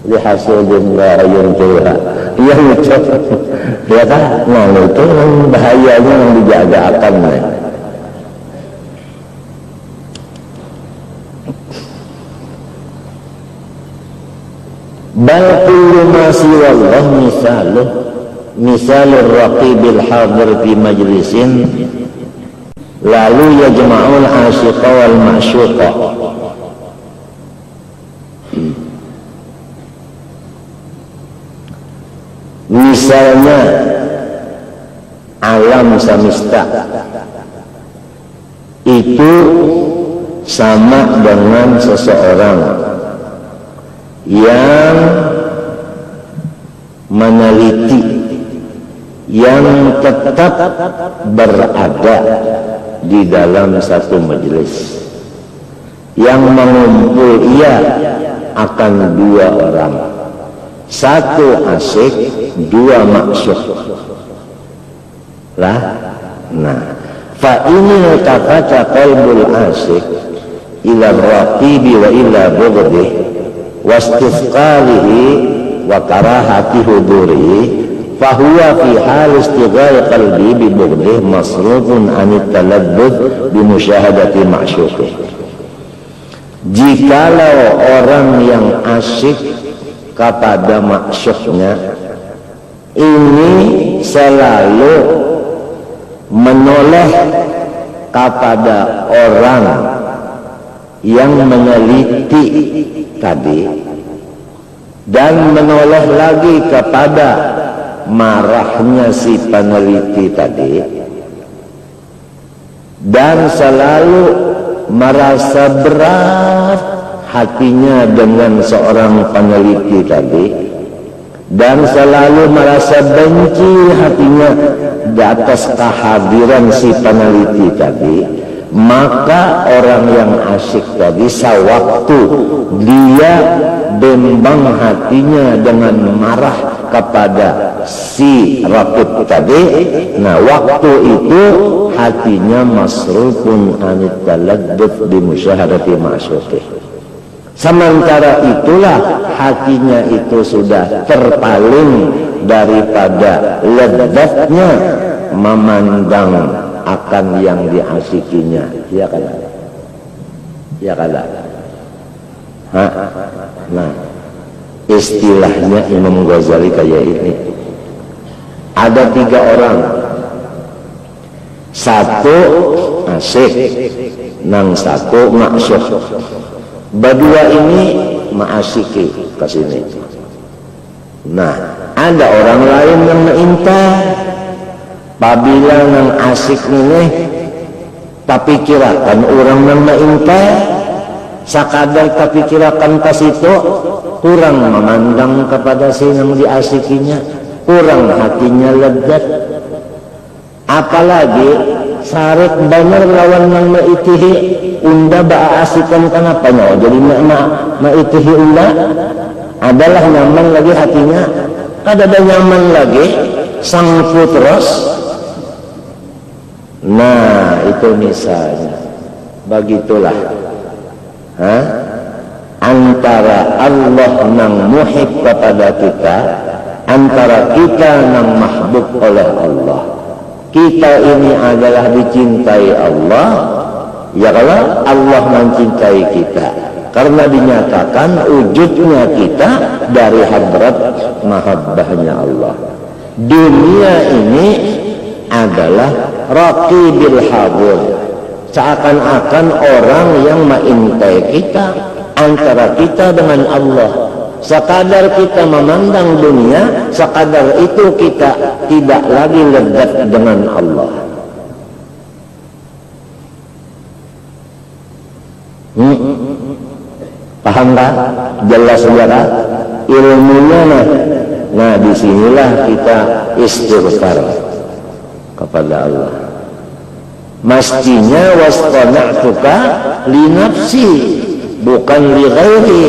lihasilin la yunkirullah. Iya itu ya kan? Nah itu bahayanya yang dijaga akan bal kullu ma siwallah misalur raqibil hadir fi majlisin lalu yajma'ul asyiqa wal ma'syuqa. Misalnya alam semesta itu sama dengan seseorang yang meneliti, yang tetap berada di dalam satu majelis, yang mengumpul ia akan dua orang, satu asyik, dua maksud lah. Nah, fa ini kata qalbul asyik ila raqibi wa ila bughdih wastifqalihi wa karahati hudurihi fahuwa fi hal istighal qalbi bi bughdih masrufun anit taladdud bi musyahadati ma'syuqih. Jikalau orang yang asyik kepada maksudnya ini selalu menoleh kepada orang yang meneliti tadi dan menoleh lagi kepada marahnya si peneliti tadi dan selalu merasa berat hatinya dengan seorang peneliti tadi dan selalu merasa benci hatinya di atas kehadiran si peneliti tadi, maka orang yang asyik tadi sewaktu dia bimbang hatinya dengan marah kepada si rakib tadi, nah waktu itu hatinya masrufun anit taladdud bi musyahadati ma'syuqih. Sementara itulah hatinya itu sudah terpaling daripada lezatnya memandang akan yang diasikinya. Ya kan? Ya kan? Nah, istilahnya Imam Ghazali kayak ini. Ada 3 orang. Satu asyik, nang satu maksud. Berdua ini ma'asyiki ke sini. Nah, ada orang lain yang mengintah. Apabila nang asik ini, tapi kirakan orang yang mengintah, sakadar tapi kirakan pas itu kurang memandang kepada si yang diasikinya, kurang hatinya lezat. Apalagi sarik benar lawan yang maitihi unda baasikan kenapanya jadi maitihi unda adalah nyaman lagi hatinya, kada ada nyaman lagi sang putros. Nah itu misalnya begitulah antara Allah nang muhib kepada kita, antara kita nang mahbub oleh Allah. Kita ini adalah dicintai Allah, ya kalau Allah mencintai kita, karena dinyatakan wujudnya kita dari hadrat mahabbahnya Allah. Dunia ini adalah raqibil hadir, seakan-akan orang yang mengintai kita, antara kita dengan Allah. Sekadar kita memandang dunia, sekadar itu kita tidak lagi lezat dengan Allah. paham kah? Jelas ya kah? Ilmunya nah disinilah kita istighfar kepada Allah. Mestinya wastana'tuka li nafsi, bukan li ghairi.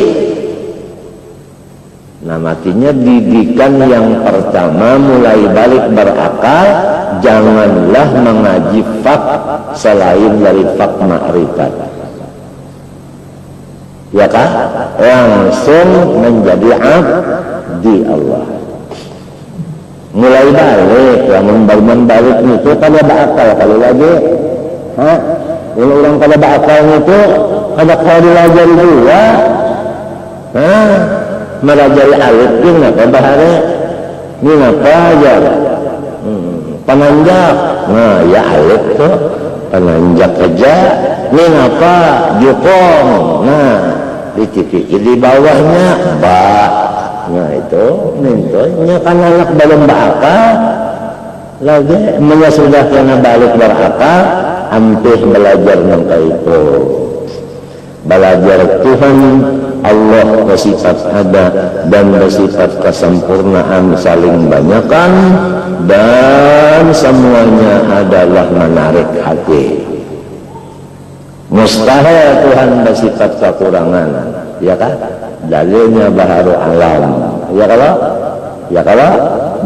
Nah matinya didikan yang pertama mulai balik berakal, janganlah mengaji fak selain dari fak ma'rifat. Ya kah? Langsung menjadi abdi Allah. Mulai balik, yang balik itu pada berakal kalau lagi. Ini orang pada berakal itu ada kalau belajar juga. Melajari alif ini apa bahare? Ini apa aja? Penanjak. Nah ya alif tuh penanjak aja. Ini apa? Jukong. Nah dipikir di bawahnya ba. Nah itu mintonya kan anak belum berakal lagi sudah kena balik berakal hampir belajar nangka itu belajar Tuhan Allah bersifat ada dan bersifat kesempurnaan saling banyakan dan semuanya adalah menarik hati. Mustahil Tuhan bersifat kekurangan, ya kan? Dalilnya baharu alam, ya kalau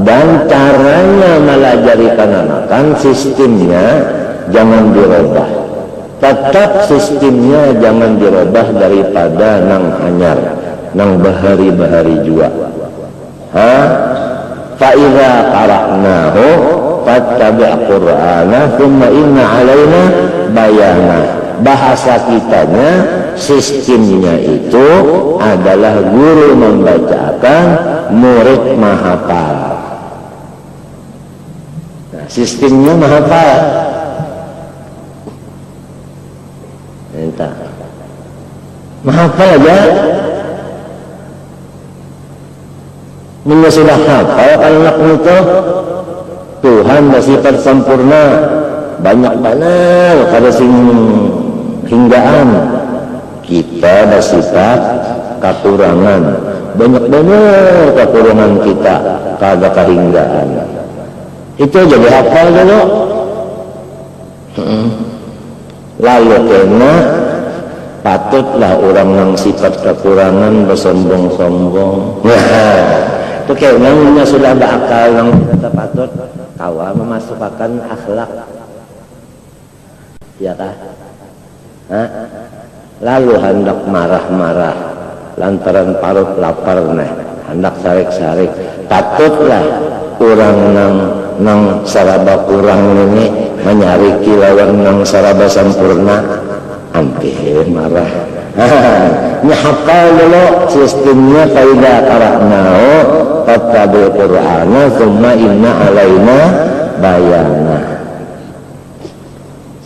dan caranya melajari kananakan sistemnya jangan dirubah, tetap sistemnya jangan dirubah daripada nang anyar, nang bahari-bahari juga. Fa iza qara'nahu fattabi' qur'ana thumma inna 'alaina bayana. Bahasa kitanya, sistemnya itu adalah guru membacakan, murid menghafal. Nah, sistemnya menghafal. Entah. Menghafal aja. Bila sudah hafal anak itu, Tuhan bersifat sempurna. Banyak benar kada sing hinggaan, kita bersifat kekurangan, banyak benar kekurangan kita kada kehinggaan. Itu jadi hafal dulu. Lalu kena patutlah orang yang sifat kekurangan bersombong-sombong. Itu kayaknya sudah berakal yang kita patut kawa memasukkan akhlak. Ya kah? Lalu hendak marah-marah lantaran parut lapar hendak sarik-sarik. Patutlah orang nang saraba kurang ini menyariki lawan nang saraba sempurna. Hampir marah. Ini hafal dulu sistemnya kaidah qara'nahu fattabi' qur'ana thumma inna 'alaina bayana.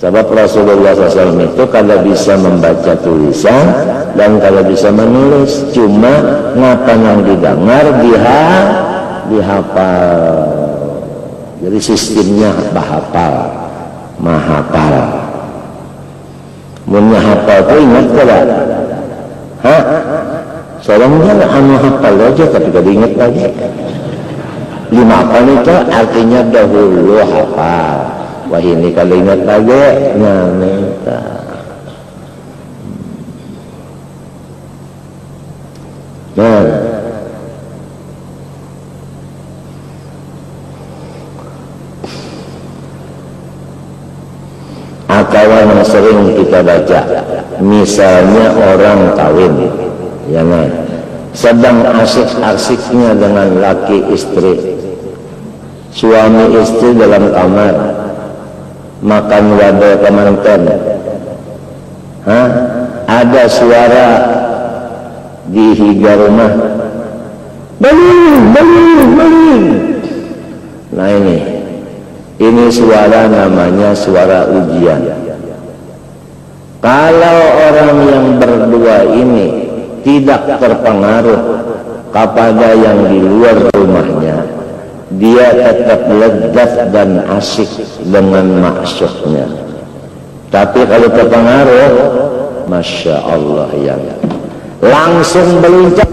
Sebab Rasulullah SAW itu kalau bisa membaca tulisan dan kalau bisa menulis, cuma ngapa yang didengar dihafal. Jadi sistemnya mahafal. Mun hafal itu ingat kada? Soalnya anu hafal aja tapi kada ingat lagi. Lima hafal itu artinya dahulu hafal. Wah ini kalau ingat lagi minta. Nah, akawan yang sering kita baca, misalnya orang kawin, ya nah, sedang asik-asiknya dengan laki istri, suami istri dalam kamar. Makan wadah kemanten, ada suara di higa rumah, balik. Nah ini suara namanya suara ujian. Kalau orang yang berdua ini tidak terpengaruh kepada yang di luar rumahnya, dia tetap legat dan asyik dengan maksudnya. Tapi kalau terpengaruh, Masya Allah ya. langsung meluncur.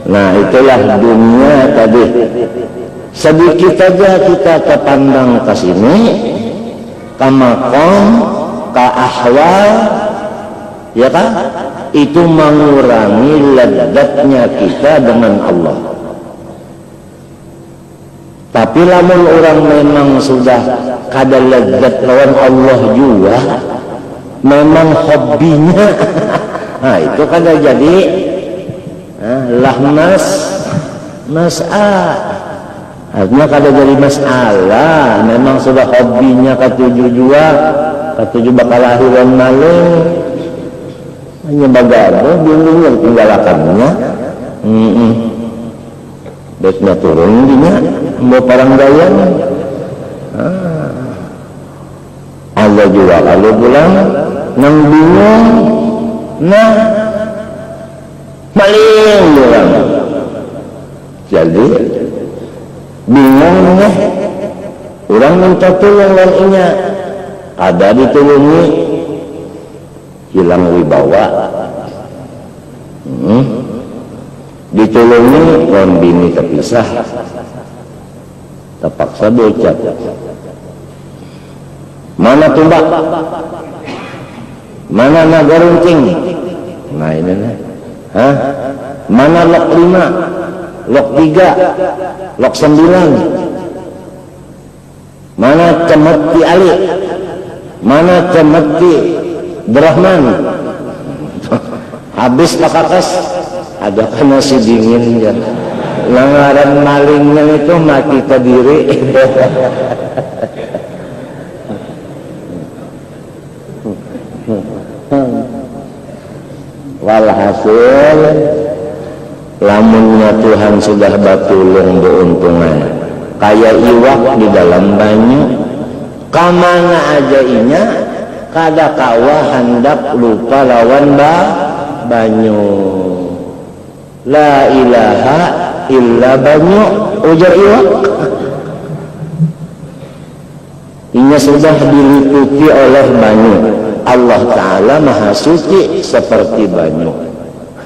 Nah, itulah dunia tadi. Sedikit saja kita kepandang ke sini, ke makom, ke ahwal, ya kan? Itu mengurangi lezatnya kita dengan Allah. Tapi lamun orang memang sudah kada lezat lawan Allah juga, memang hobinya, nah itu kada jadi lah mas'ah. Artinya kada jadi masalah, memang sudah hobinya ketujuh bakal lahiran maling. Hanya bagado bingung yang tinggalakannya. Baiknya turun dinya mau parang gayang. Allah juga kalau pulang nang bingung. Nah, maling orang. Jadi bingungnya orang minta tolong lainnya, ada ditolongi hilang wibawa, ditolongi kawan bini terpisah, terpaksa bocah. Mana tumbak, mana naga runcing, nah ini nih. Mana lok 5, lok 3, lok 9, mana cemeti Ali, mana cemeti Brahman. Habis pakakas ada kan nasi dingin ya. Langaran malingnya itu mati terdiri. Walhasil lamunnya Tuhan sudah batulung beuntungan kayak iwak di dalam banyu, kamana aja inya kada kawa hendak lupa lawan banyu. La ilaha illa banyu, ujar iwak. Inya sudah diliputi oleh banyu. Allah Ta'ala maha suci seperti banyu.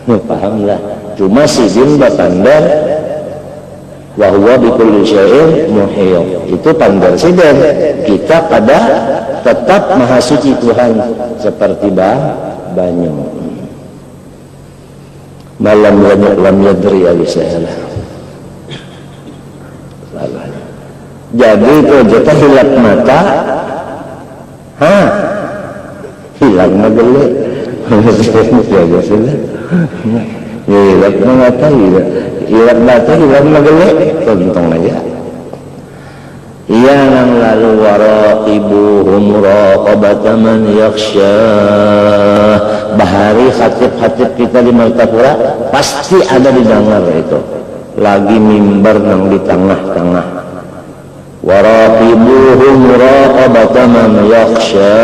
Pahamlah. Cuma sidin batandar wa huwa bikulli syai'in muhit. Itu pandar sidin. Kita pada tetap maha suci Tuhan seperti banyu. Malam lam yadri alisalah. Jadi itu jatah hilap mata. Hilang magele. Hilap mata, hilap mata, hilang magele. Tontong aja. Iya nang lalu waraqibuhum raqabata man yakhsha. Bahari khatib-khatib kita di Martapura pasti ada didengar itu. Lagi mimbar nang di tengah-tengah. Waraqibuhum raqabata man yakhsha.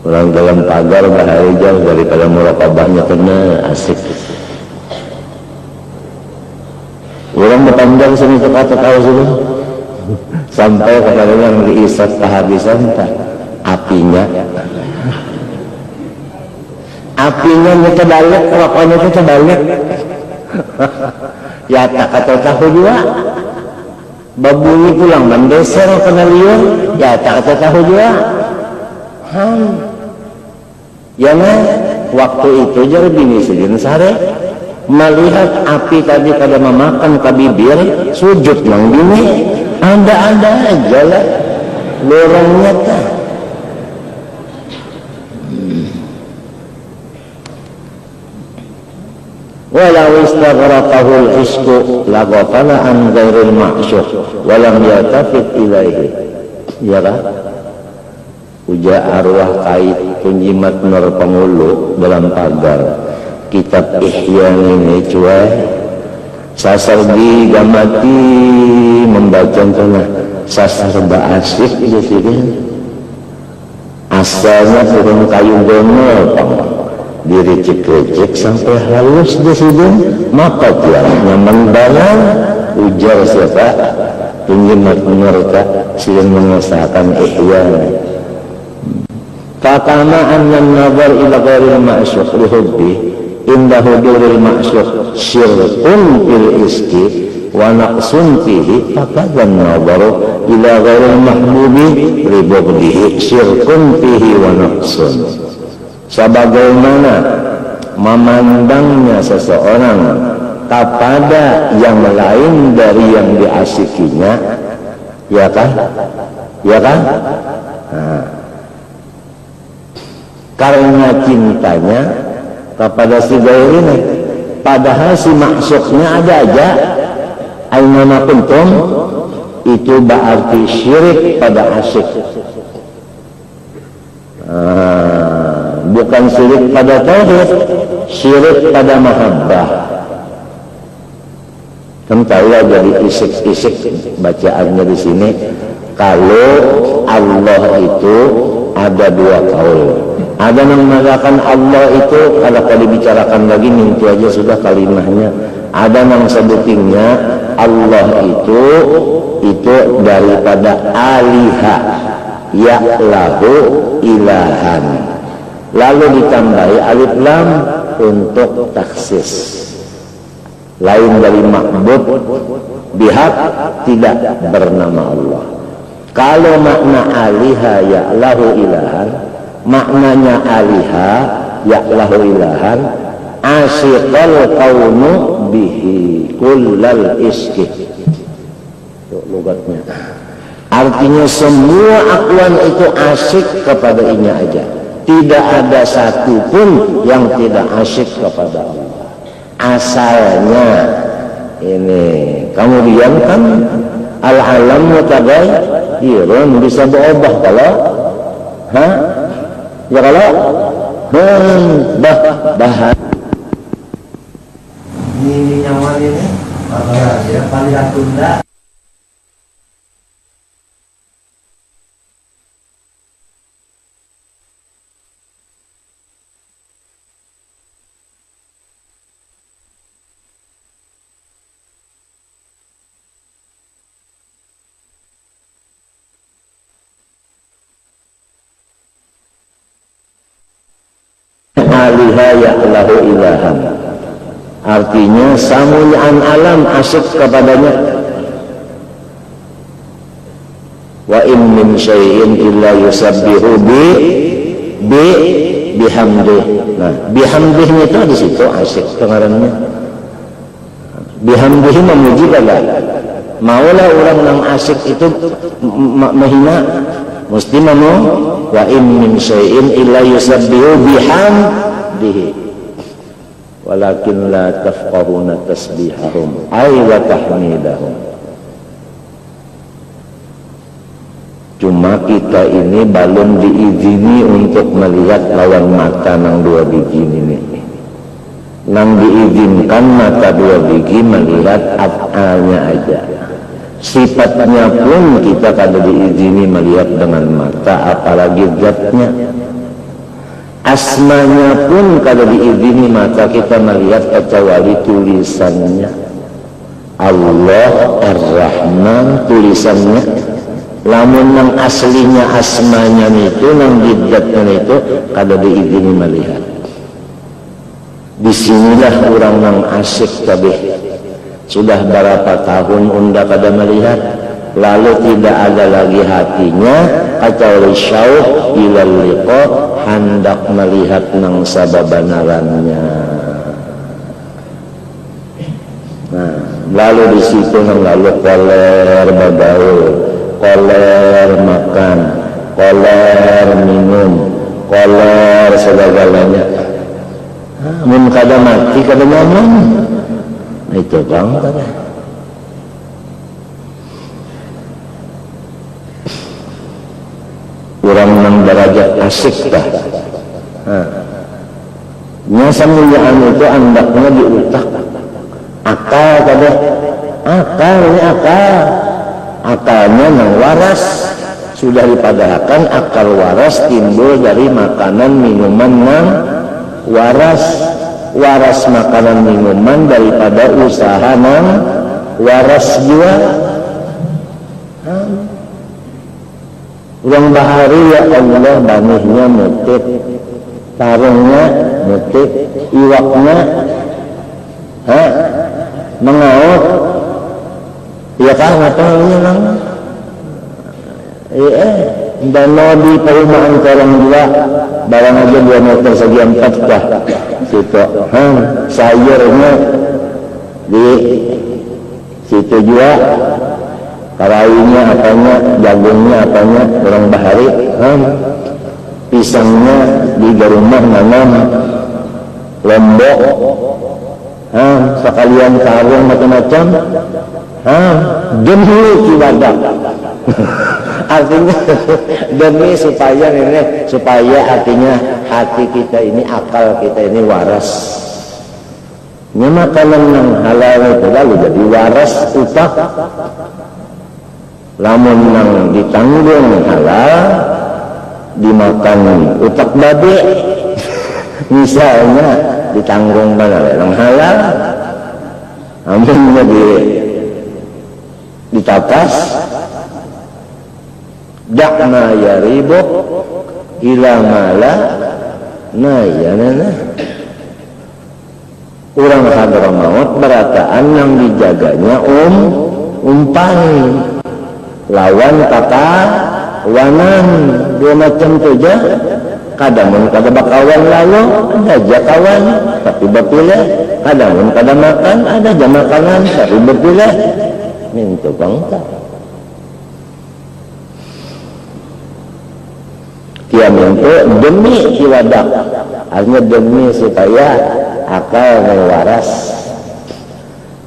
Orang dalam pagar bahaya jauh daripada muraqabahnya kena asik. Orang berpandang sini kata-kata sini sampai kepada yang diisap kehabisan apinya terbalik, rokoknya itu terbalik. Ya tak kata tahu juga babunyi pulang mendeser kena liur, ya tak kata tahu juga. Ya nah, waktu itu jadi bini sidin sare melihat api tadi kada memakan ke bibir, sujud nang bini, ada aja lah lorongnya tak. walau istaghraqahul isku laghafala an ghairil ma'syuq walam yatafit ilaihi. Ya kan? Uja arwah kait penjimat nur pengulu dalam pagar kitab Ihya ini cuai sasargi gamati membaca tengah sasarba asik di sini asalnya turun kayu gonol diricik-ricik sampai halus di sini maka tiangnya mendalam ujar siapa penjimat mereka sedang mengesahkan Ihya. Fakama annan nazar ila ghairil ma'syuq li hubbi inda huduril ma'syuq syirkun fil iski wa naqsun fihi fakadan nazaru ila ghairil mahbubi li bughdihi syirkun fihi wa naqsun. Sebagaimana memandangnya seseorang kepada yang lain dari yang diasikinya, ya kan? Ya kan? Nah, karena cintanya kepada si gair ini, padahal si maksudnya ada aja, aina kuntum, itu berarti syirik pada asyik. Bukan syirik pada tauhid, syirik pada mahabbah. Tahulah jadi isik-isik bacaannya di sini. Kalau Allah itu ada dua kaul. Ada yang mengatakan Allah itu kalau dibicarakan lagi mimpi aja sudah kalimahnya. Ada yang sebutingnya Allah itu daripada aliha ya'lahu ilahan. Lalu ditambahi alif lam untuk taksis. Lain dari ma'bud bihaq tidak bernama Allah. Kalau makna aliha ya'lahu ilahan, maknanya aliha ya'lahu ilahan asyiqal qawnu bihi kullal iski. Itu logatnya. Artinya semua akuan itu asyik kepada inya aja. Tidak ada satu pun yang tidak asyik kepada Allah. Asalnya ini kamu diamkan al-alam mutaghayyirun bisa berubah kalau ya kalau bahan ini nyawa ini apa ya paling tunda. Aliha ya'lahu ilahan, artinya samu'an alam asyik kepadanya. Wa in min syai'in illa yusabbihu bihamdih. Nah, bihamdihnya itu di situ asyik dengarannya. Bihamdih memuji kagak. Maulah orang yang asyik itu menghina, mesti mau wa in min syai'in illa yusabbihu bihamdihi walakin la tafqahuna tasbihahum ay wa tahmidahum. Cuma kita ini belum diizini untuk melihat lawan mata nang dua biji ini. Nang diizinkan mata dua biji melihat af'alnya aja. Sifatnya pun kita kada diizini melihat dengan mata, apalagi zatnya. Asmanya pun kada diizini mata kita melihat kecuali tulisannya. Allah Ar-Rahman tulisannya. Lamun yang aslinya asmanya itu, yang zatnya itu kada diizini melihat. Disinilah orang yang asyik kabeh. Sudah berapa tahun unda kada melihat, lalu tidak ada lagi hatinya kecuali syauq ilal liqa, hendak melihat nang sababanarannya. Nah, lalu di situ nang lalu koler bagaul, koler makan, koler minum, koler segalanya. mun kada mati kada nyaman. Itu bang kada. Orang nang derajat asik dah. Nya samulyaan itu andaknya di utak. Akal kada. Akal ini akal. Akalnya nang waras. Sudah dipadahkan akal waras timbul dari makanan minuman nang waras. Waras makanan minuman daripada usaha nang waras jua. Urang bahari ya Allah banihnya mutik, tarungnya mutik, iwaknya mengaut. Ya kan ngapainnya nang? Danau di perumahan korang juga barang aja 2 meter segi 4 dah situ. Sayurnya di situ juga, karainya apanya, jagungnya apanya, orang bahari. Pisangnya di rumah nanam lombok, sekalian karung macam-macam. Demi ibadah. Artinya demi supaya artinya hati kita ini, akal kita ini waras. Ini makanan yang halal itu lalu jadi waras utak. Lamun nang ditanggung halal dimakan utak babi. Misalnya ditanggung mana yang halal, amunnya ditapas. Dakna ya ribuk ila mala nayanana. Urang Hadramaut berataan yang dijaganya umpan lawan kata wanan 2 macam saja. Kadang kada bakawan lalu ada aja kawan tapi berpilih. Kadang kada makan ada aja makanan tapi berpilih. Minta bangsa. Dia minta demi ibadah, artinya demi supaya akal waras.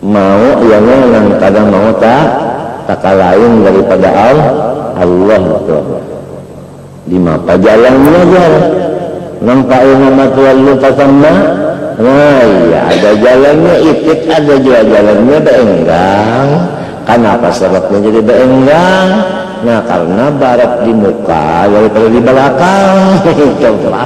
Mau yang kadang mau tak lain daripada Allah tu. Di mapa jalannya aja. Nampak nama Tuhan lu pasamma. Nah iya ada jalannya itik, ada juga jalannya beenggang. Kenapa sebabnya jadi beenggang? Nah karena barat di muka daripada di belakang. Coba.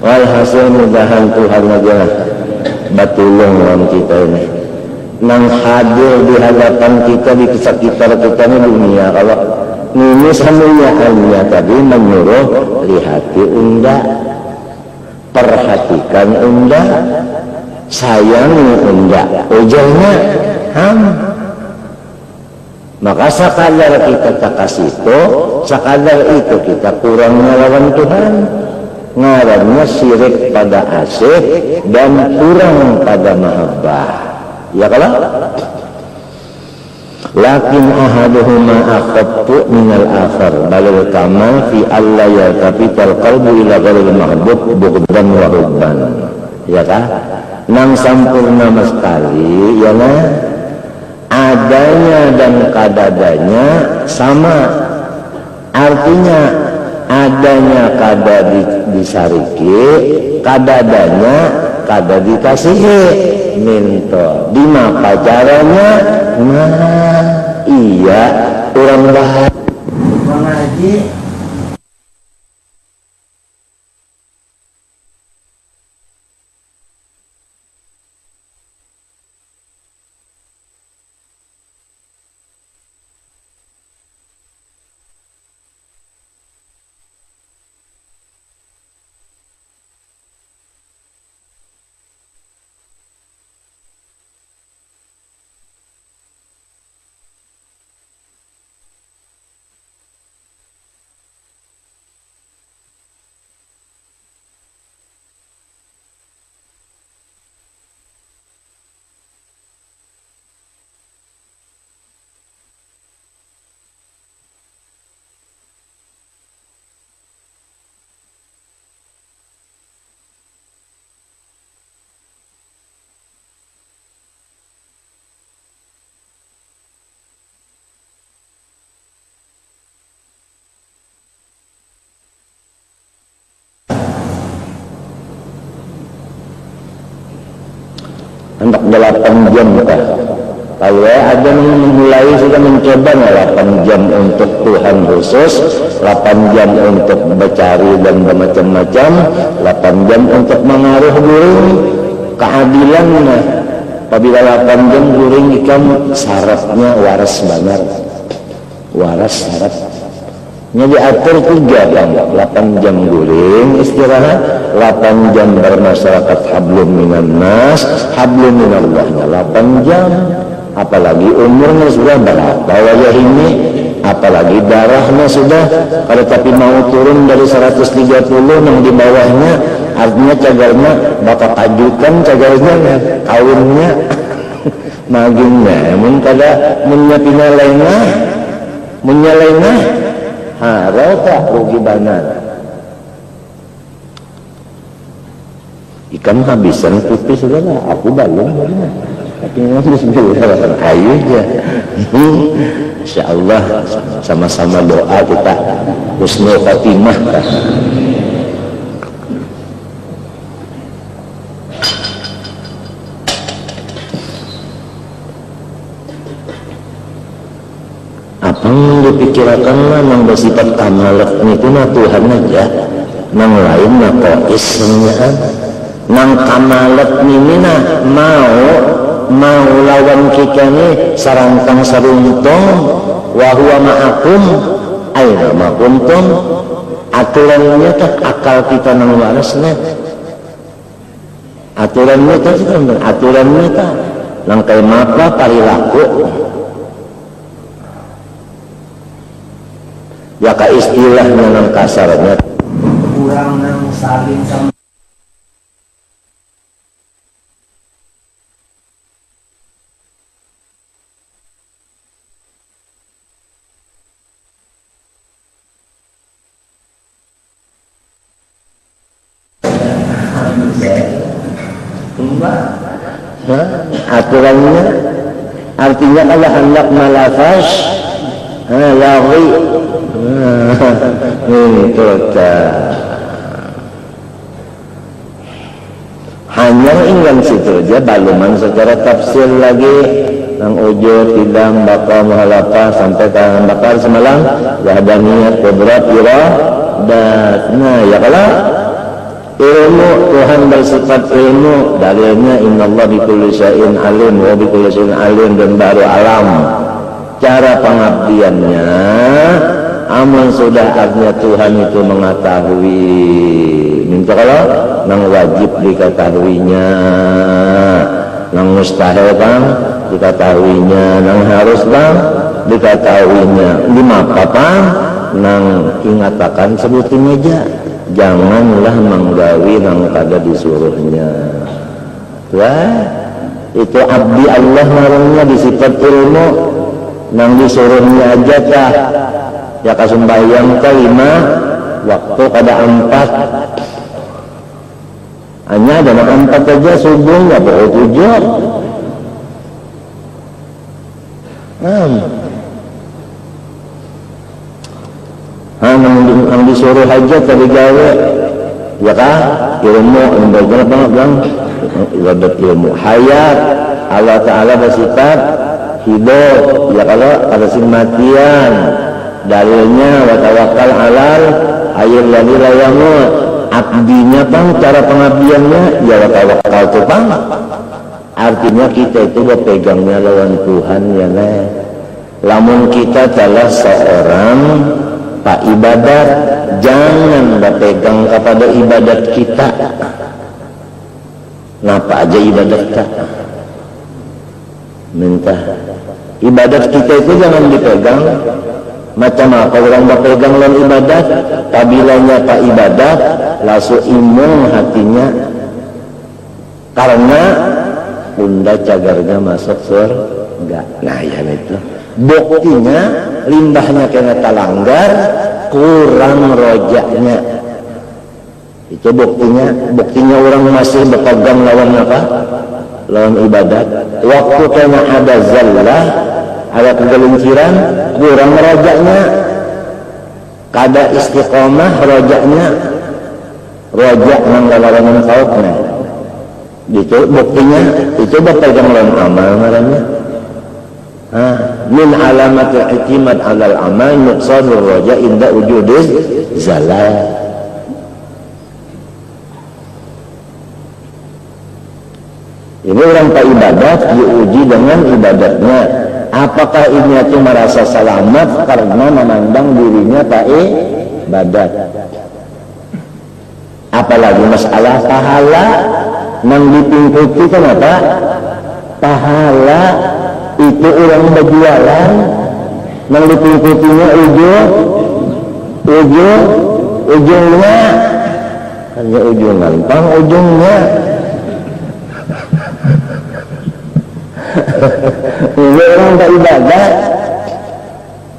Walhasil mudahan Tuhan aja batulung dalam kita ini. Nang hadir di hadapan kita, di sekitar kita ini dunia. Kalau ini samuliaannya tadi menyuruh lihati unda, perhatikan unda, sayangi unda, ujarnya maka sekadar kita kasih itu, sekadar itu kita kurang melawan Tuhan. Ngarannya syirik pada asyik dan kurang pada mahabbah. Ya kalau lakin ahaduhuma akhaffu minal akhar balil kamal fi alla yaltafital qalbu ila ghairil mahbub bughdan wa hubban. Ya kan? Nang sampurna sekali ya nah, adanya dan kadadanya sama. Artinya adanya kada disariki, kadadanya kada dikasihi. Minto di mapa caranya? Nah iya orang bahas mengaji 8 jam kah? Kalau ada mulai sudah mencoba 8 jam untuk Tuhan khusus, 8 jam untuk mencari dan bermacam-macam, 8 jam untuk mengaruh guring keadilannya. Apabila 8 jam guring ikan syaratnya waras benar, waras syaratnya diatur 3 kan, 8 jam guring istirahat, 8 jam bermasyarakat hablum minan nas, hablum minallahnya 8 jam. Apalagi umurnya sudah berapa wajah ini, apalagi darahnya sudah, kalau tapi mau turun dari 130 yang di bawahnya, artinya cagarnya bakal ajukan cagarnya kawinnya maginnya mun kada menyapina lengah harau tak rugi banan ikan habisan pipis sudah lah, aku balong tapi bismillah ayo aja. Insyaallah sama-sama doa kita husnul khatimah. Apa yang dipikirkan lah yang bersifat kamalat itu nah Tuhan aja, nang lain nah kois nang kamalat ini nah mau lawan kita ni sarantang saruntong wahua ma'akum aina ma'akumtum aturannya tak akal kita nang warasnya aturannya tak nang kay mapa parilaku ya ka istilahnya nang kasarnya kurang nang saling sama aturannya artinya kalau hendak malafaz lari itu hanya ingat situ aja baluman secara tafsir lagi nang ujo tidam bakal muhalafah sampai tangan bakal semalam wahdaniyat qudrat iradat. Nah ya kalau ilmu Tuhan bersifat ilmu, dalilnya innallaha bikulli syai'in alim wa bikulli syai'in alim, dan baru alam. Cara pengabdiannya aman sudah artinya Tuhan itu mengetahui. Minta kalau nang wajib diketahuinya, nang mustahil bang diketahuinya, nang harus bang diketahuinya. Lima apa nang ingatakan sebutin aja. Janganlah menggawi nang kada disuruhnya. Wah, itu abdi Allah narungnya disifat ilmu, nang disuruhnya aja kah? Ya kasumbayang kelima waktu kada 4. Hanya ada 4 aja subuh nggak boleh 7. Yang disuruh aja tadi gawe ya kah ilmu belajar apa bang ibadat ilmu hayat Allah Ta'ala bersifat hidup ya kalau ada matian dalilnya wa tawakkal alal ayyul ladzi la yamut abdinya bang cara pengabdiannya ya wa tawakkal tuh bang artinya kita itu berpegangnya lawan Tuhan ya nih lamun kita adalah seorang Pak ibadat, jangan berpegang kepada ibadat kita. Napa aja ibadat kita? Minta ibadat kita itu jangan dipegang. Macam apa orang berpegang lawan ibadat? Kabilanya Pak ibadat, langsung imung hatinya. Karena bunda cagarnya masuk surga. Nah ya itu. Buktinya limbahnya kena talanggar kurang rojaknya itu buktinya orang masih berpegang lawan apa lawan ibadat waktu kena ada zallah ada kegelinciran kurang rojaknya kada istiqomah rojaknya rojak nang lawan kauknya Itu buktinya itu pegang lawan amal namanya. Min alamatil i'timad 'alal amal nuqsanur raja inda wujudiz zalal. Ini orang tak ibadat diuji dengan ibadatnya. Apakah ini itu merasa selamat karena memandang dirinya tak ibadat? Apalagi masalah pahala nang dipingkuti kenapa? Pahala itu orang berjualan nang dipingkutinya ujungnya hanya ujung gampang ujungnya. Ini orang tak ibadat,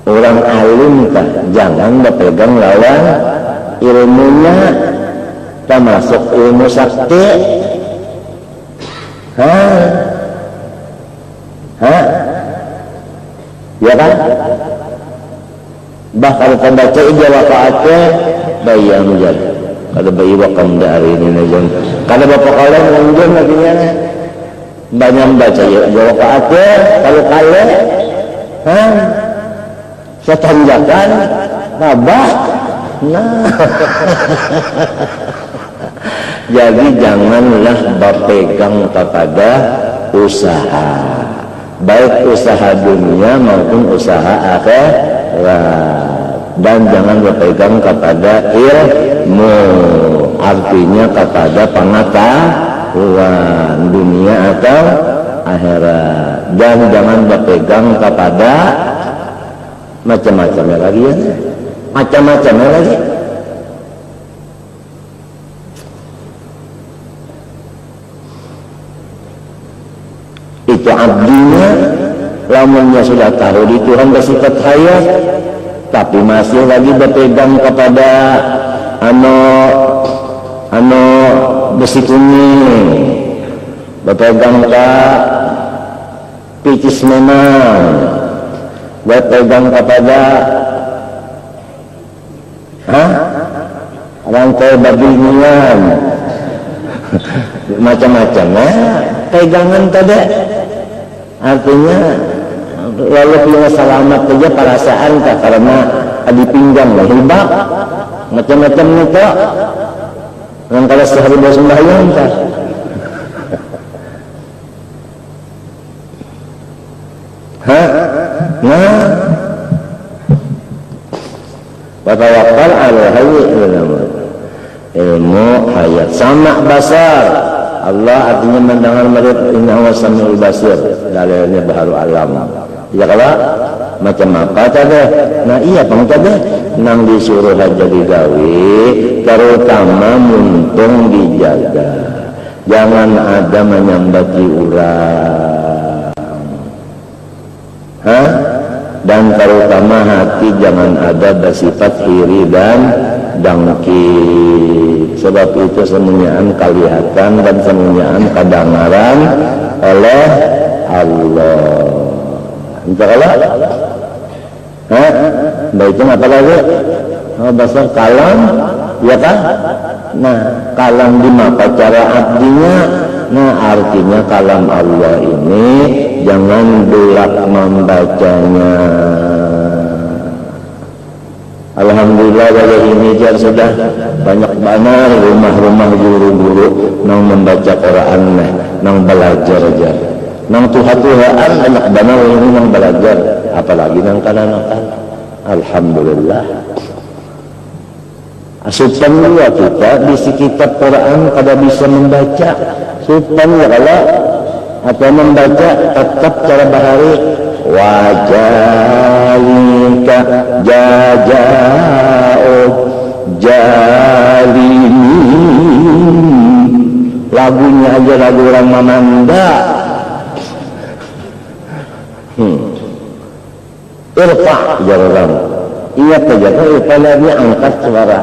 orang alim kah? Jangan berpegang lawan ilmunya, termasuk ilmu sakti. Ya kan? Bahkan kalau baca ijazah waqa'atnya bayi yang menjadi. Kalau bayi wakam dari ini najon. Kalau bapak kalian menunjuk nantinya banyak baca ijazah waqa'atnya. Kalau kalian, saya tanjakan, babak. Nah, jadi janganlah berpegang kepada usaha, baik usaha dunia maupun usaha akhirat, dan jangan berpegang kepada ilmu, artinya kepada pengetahuan dunia atau akhirat, dan jangan berpegang kepada macam-macamnya lagi ya, macam-macamnya lagi. Itu abdinya, lamunnya sudah tahu di Tuhan bersifat hayat, tapi masih lagi berpegang kepada besi kuning, berpegang ke picis memang, berpegang kepada rantai babi nian, macam-macam pegangan tadi, artinya lalu punya selamat saja perasaan tak karena di pinggang lah hibak macam-macam itu yang kalau sehari bersembahyang tak watawakal ala hayy ilmu hayat sama basar Allah artinya mendengar melihat innahu samiul basir, dalilnya baharu alam. Ya kalau macam apa tadi? Nah iya bang tadi nang disuruh aja digawe, terutama muntung dijaga, jangan ada menyambati urang, dan terutama hati jangan ada bersifat iri dan dengki. Sebab itu semuanya kelihatan dan semuanya kedengaran oleh Allah. Entah kalau, baik apa lagi? Bahasa kalam, ya kan? Nah, kalam di mata cara abdinya, nah artinya kalam Allah ini jangan dulak membacanya. Alhamdulillah wajah ini sudah banyak benar rumah-rumah guru-guru nang membaca Quran nang belajar aja, nang Tuhan banyak benar ini nang belajar, apalagi nang kanan-kanan. Alhamdulillah. Asupan juga kita di kitab Quran kada bisa membaca, supan ya kalau atau membaca tetap cara bahari wajalika jaja'ud jalimin, lagunya aja lagu orang Mamanda. Irfa jarang ingat saja kan irfa lagi angkat suara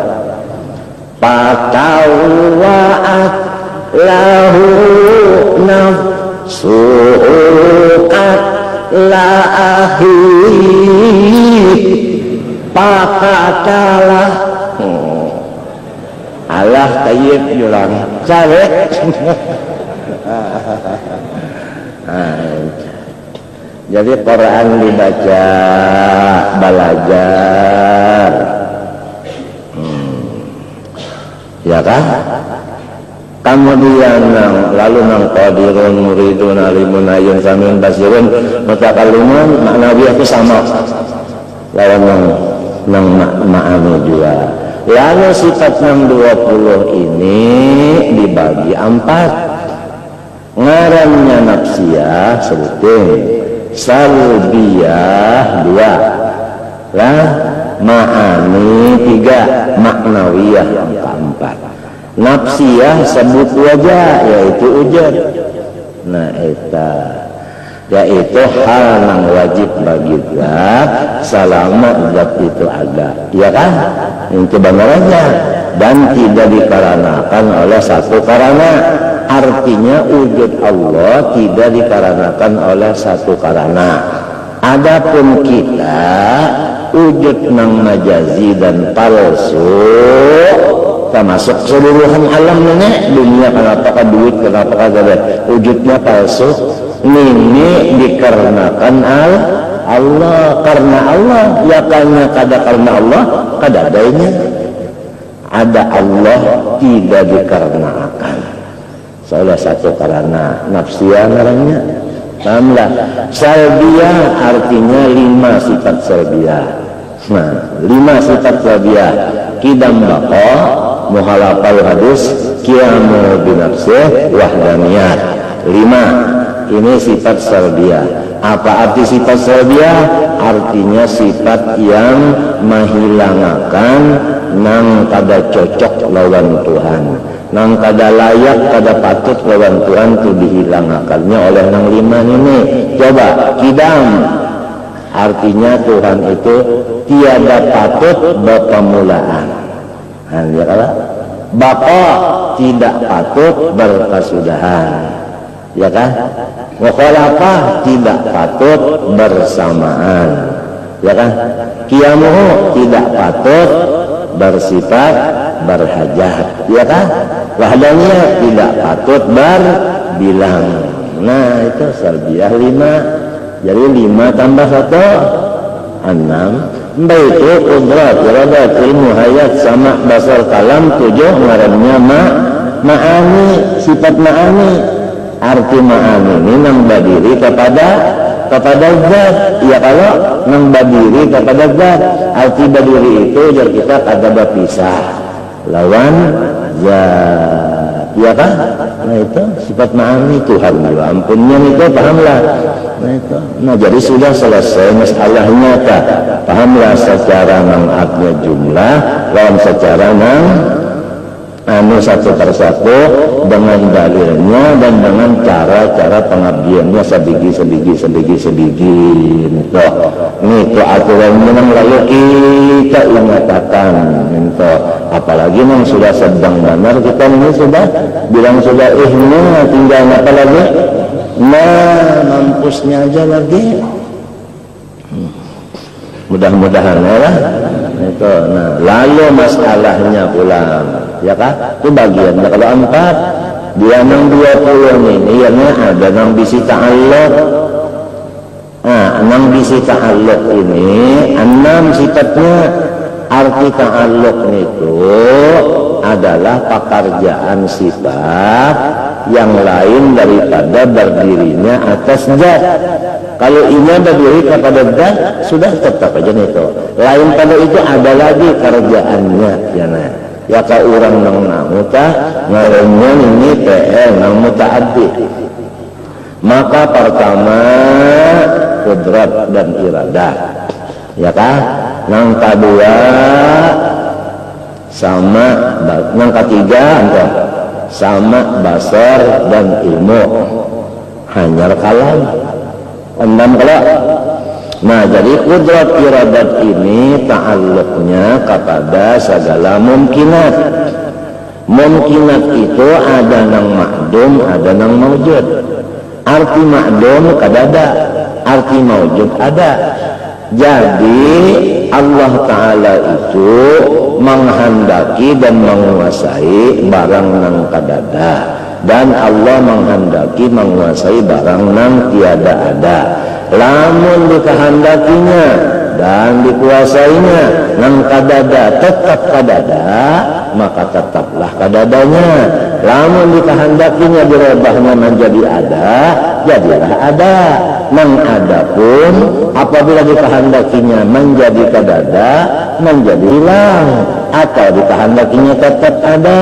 patawa'at lahu nafsu'at la akhir pakatalah Allah tayyib julang carek Jadi Quran dibaca, belajar, ya kan? Kemudian lalu nang qadirun muridun alimun ayun samin basirun mutakallimun maknawi itu sama. Lawan nang ma'ani juga. Lalu sifat 620 ini dibagi 4. Ngarannya nafsiyah sebutin, salbiyah 2, lah ma'ani 3, maknawiyah 4. Nafsiyah sebut wajah yaitu ujud. Nah yaitu hal yang wajib bagi zat selama zat itu ada, ya kan? Itu benarannya dan tidak dikarenakan oleh satu karena. Artinya wujud Allah tidak dikarenakan oleh satu karena. Adapun kita wujud nang majazi dan palsu termasuk seluruhan alam ini dunia, kenapa duit, kenapa ada wujudnya palsu, ini dikarenakan Allah, karena Allah ya karena Allah kada adanya ada Allah tidak dikarenakan oleh satu karena. Nafsiyah namanya, pahamlah. Salbiyah artinya 5 sifat salbiyah. Nah 5 sifat salbiyah kidam bako muhalafal hadis qiyamu binafsih wahdaniyat. 5 ini sifat salbiyah. Apa arti sifat salbiyah? Artinya sifat yang menghilangkan nang kada cocok lawan Tuhan, nang kada layak, kada patut lawan Tuhan itu dihilangakannya oleh nang 5 ini. Coba kidam artinya Tuhan itu tiada patut berpemulaan. Ya kalau bapa tidak patut berkesudahan, ya kan? Mukhalafah tidak patut bersamaan, ya kan? Qiyamuhu tidak patut bersifat berhajat, ya kan? Wahdaniyah tidak patut berbilang. Nah itu salbiyah 5. Jadi 5 tambah 1 6. Itu kudrat, iradat, ilmu, hayat, sama, basar, kalam. 7 ngarannya ma'ani, sifat ma'ani. Arti ma'ani ini nang berdiri kepada zat. Ya kalau nang berdiri kepada zat, arti berdiri itu jar kita kada berpisah lawan zat, ya kan? Nah itu sifat ma'ani Tuhan juga ampunnya itu, pahamlah. Nah itu, nah jadi sudah selesai masalahnya tak? Pahamlah secara nang artinya jumlah lawan secara nang satu persatu dengan dalilnya dan dengan cara-cara pengabdiannya sebigi. Itu aturannya yang lalu kita ingatakan. Itu apalagi yang sudah sedang benar kita ini sudah bilang sudah tinggal apa lagi? Mampusnya aja lagi. Mudah-mudahan ya. Itu. Nah, lalu masalahnya pulang, ya kan? Itu bagiannya kalau 4 dia nang 20 ini yang ada nang bisi ta'alluq. Nah, nang bisi ta'alluq ini 6 sifatnya. Arti ta'alluq itu adalah pekerjaan sifat yang lain daripada berdirinya atas zat. Kalau ini berdiri kepada zat sudah tetap aja itu. Lain pada itu ada lagi kerjaannya, ya nah. Ya ka orang nang namuta ngarannya ini PL nang mutaaddi. Maka pertama kudrat dan iradah, ya kan? Nang kedua sama, nang ketiga sama basar dan ilmu, hanya kalam. 6 kalau. Nah jadi kudrat iradat ini ta'alluqnya kepada segala mungkinat. Mungkinat itu ada nang ma'dum, ada nang mawjud. Arti ma'dum kadada, arti mawjud ada. Jadi Allah Ta'ala itu menghendaki dan menguasai barang nang kadada. dan Allah menghendaki menguasai barang nang tiada ada. Lamun dikehendakinya dan dikuasainya nang kadada tetap kadada, maka tetaplah kadadanya. Lamun dikehendakinya dirubahnya menjadi ada, jadilah ada. Nang ada pun apabila dikehendakinya menjadi kadada, menjadi hilang. Atau dikehendakinya tetap ada,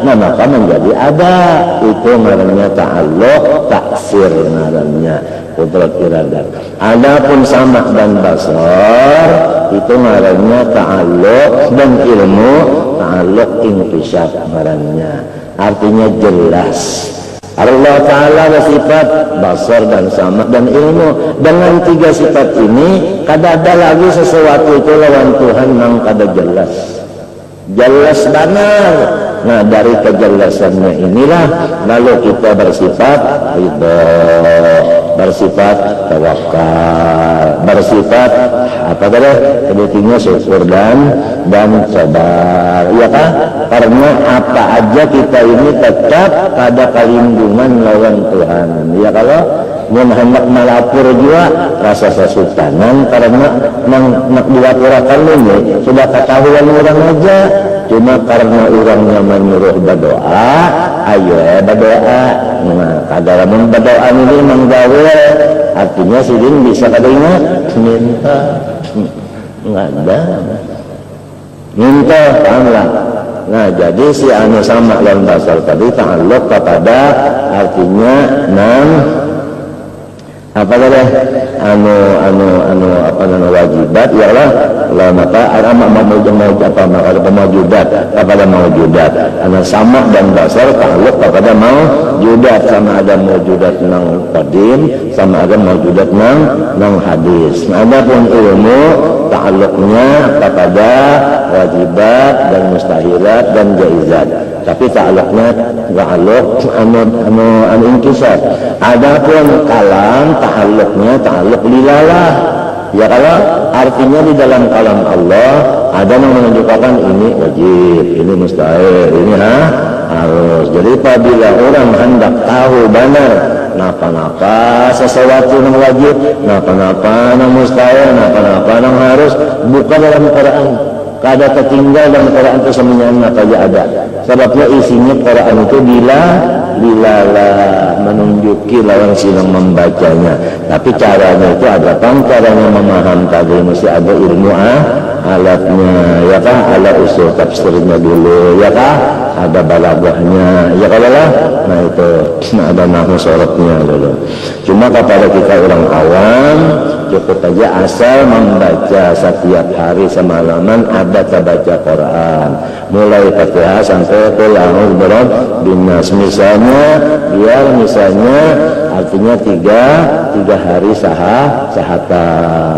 nah maka menjadi ada. Itu ngarannya ta'alluq, taksir ngarannya, kudrat iradat. Adapun sama dan basar itu ngarannya ta'alluq, dan ilmu ta'alluq inkisyaf ngarannya, artinya jelas. Allah Ta'ala bersifat basar dan sama dan ilmu. Dengan tiga sifat ini kada ada lagi sesuatu itu lawan Tuhan yang kada jelas. Jelas benar. Nah dari kejelasannya inilah lalu kita bersifat ridha, bersifat tawakal, bersifat apa tadi kedutinya syukur dan sabar, ya kan? Karena apa aja kita ini tetap pada kalindungan lawan Tuhan, ya kalau mun hendak melapor juga rasa sesutanan karena nak dilaporkan ini sudah ketahuan orang aja. Cuma karena orangnya menyuruh berdoa, ayo berdoa. Nah, kadang berdoa ini menggawe, artinya sidin bisa kadang minta, nggak ada, minta paham. Nah, jadi si anu sama yang basal tadi ta'alluq kepada artinya apa tadi apa nama wajibat, ya Allah maka maujudat kepada maujudat, sama dan basar ta'alluq kepada maujudat, sama ada maujudat nang qadim, sama ada maujudat nang hadis. Nah, adapun ilmu ta'alluqnya kepada wajibat dan mustahilat dan jaizat, tapi ta'alluqnya ta'alluq anu inkisar. Adapun kalam ta'alluqnya ta'alluq lillalah, ya kalau artinya di dalam kalam Allah ada yang menunjukkan ini wajib, ini mustahil, ini harus. Jadi apabila orang hendak tahu benar napa-napa sesuatu yang wajib, napa-napa yang mustahil, napa-napa yang harus, bukan dalam Quran. Kada tertinggal dalam Quran itu semuanya saja ada. Sebabnya isinya Quran itu dilalah menunjuki lawan silang membacanya. Tapi caranya itu ada caranya memaham tadi mesti ada ilmu alatnya, ya kah? Ada usul tafsirnya dulu, ya kah? Ada balaghahnya, ya kalau lah. Nah itu ada nahwu sorotnya dulu. Cuma kepada kita orang awam cukup aja asal membaca setiap hari semalaman ada baca Quran mulai Fatihah sampai Qul a'udzu birabbin nas. Misalnya artinya tiga hari sahata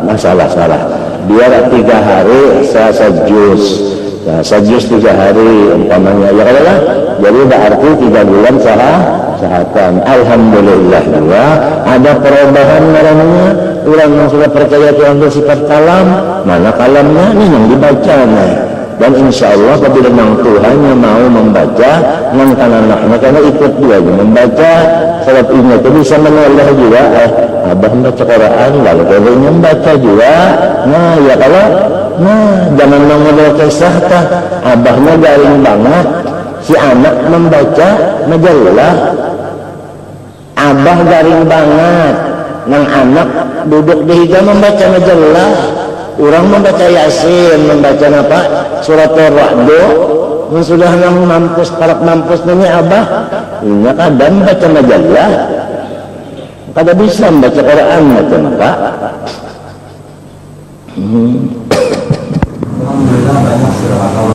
masalah salah biar 3 hari sejus 3 hari umpamanya, ya kalau lah. Jadi berarti 3 bulan sahatan. Alhamdulillah juga ada perubahan namanya. Orang yang sudah percaya Tuhan bersifat kalam, mana kalamnya ini yang dibaca nih. Dan insya Allah apabila yang Tuhan yang mau membaca yang anak-anaknya karena ikut dia membaca salat ini itu bisa menoleh juga. Abah membaca Quran lalu kalau membaca juga. Nah ya kalau jangan mengodol kisah tah abahnya garing banget si anak membaca majalah. Abah garing banget nang anak duduk di hijau membaca majalah. Orang membaca Yasin, membaca apa? Surat Ar-Ra'd. Sudah mampus, parap mampus ini abah. Ini kadang membaca majalah. Kada bisa membaca Quran macam apa? Alhamdulillah banyak sirah.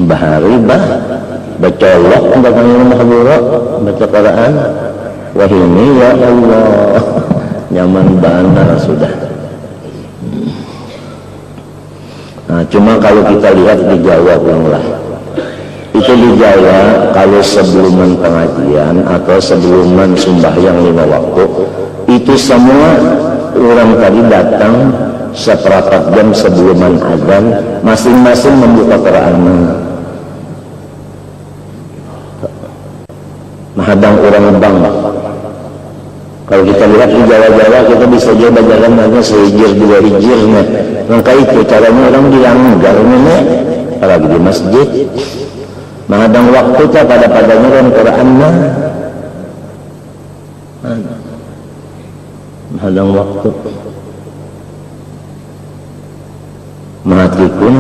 bahari bacolok bagaimana mahbura baca Quran. Wah ini ya Allah nyaman benar sudah. Nah, cuma kalau kita lihat di Jawa lah, itu di Jawa kalau sebelum pengajian atau sebelum sembahyang 5 waktu itu semua orang tadi datang seperempat jam sebelum azan, masing-masing membuka Quran. Mahadang orang bang. Kalau kita lihat di Jawa-Jawa kita bisa juga jalan hanya sehijir 2 hijirnya. Maka itu caranya orang dilanggar ini apalagi di masjid. Mahadang waktu tak pada-padanya dan Qurannya. Mahadang waktu. Mahatikun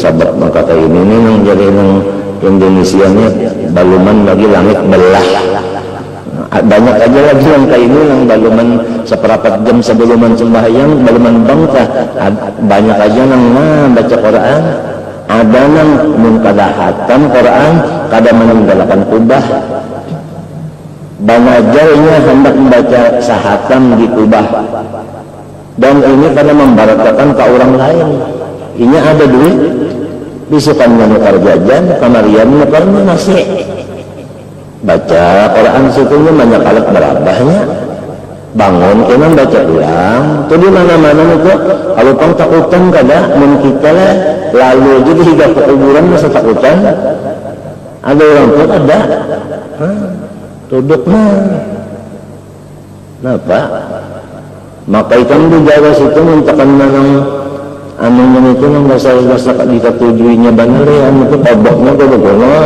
sahabat maka ini yang jadi yang Indonesia nya baluman lagi langit belah. Banyak aja lagi yang kayak ini yang baluman seperempat jam sebelum sembahyang baluman bangsa. Banyak aja yang baca Quran. Ada yang kada hatam Quran, kada meninggalkan kubah. Banyak aja ini hendak membaca sahatam di kubah. Dan ini karena membarakakan ke orang lain. Ini ada duit, disukan menukar jajan, kamarian menukar nasi. Baca Quran situnya banyak alat berabahnya. Bangun kena baca ulang. Tuh di mana-mana itu kalau pang takutan kada mun kita lah lalu jadi hingga ke kuburan masa takutan. Ada orang tuh ada. Duduk Kenapa? Maka ikan di Jawa situ mintakan nanang anunya itu nang bahasa dikatujuinya benar ya itu oboknya begono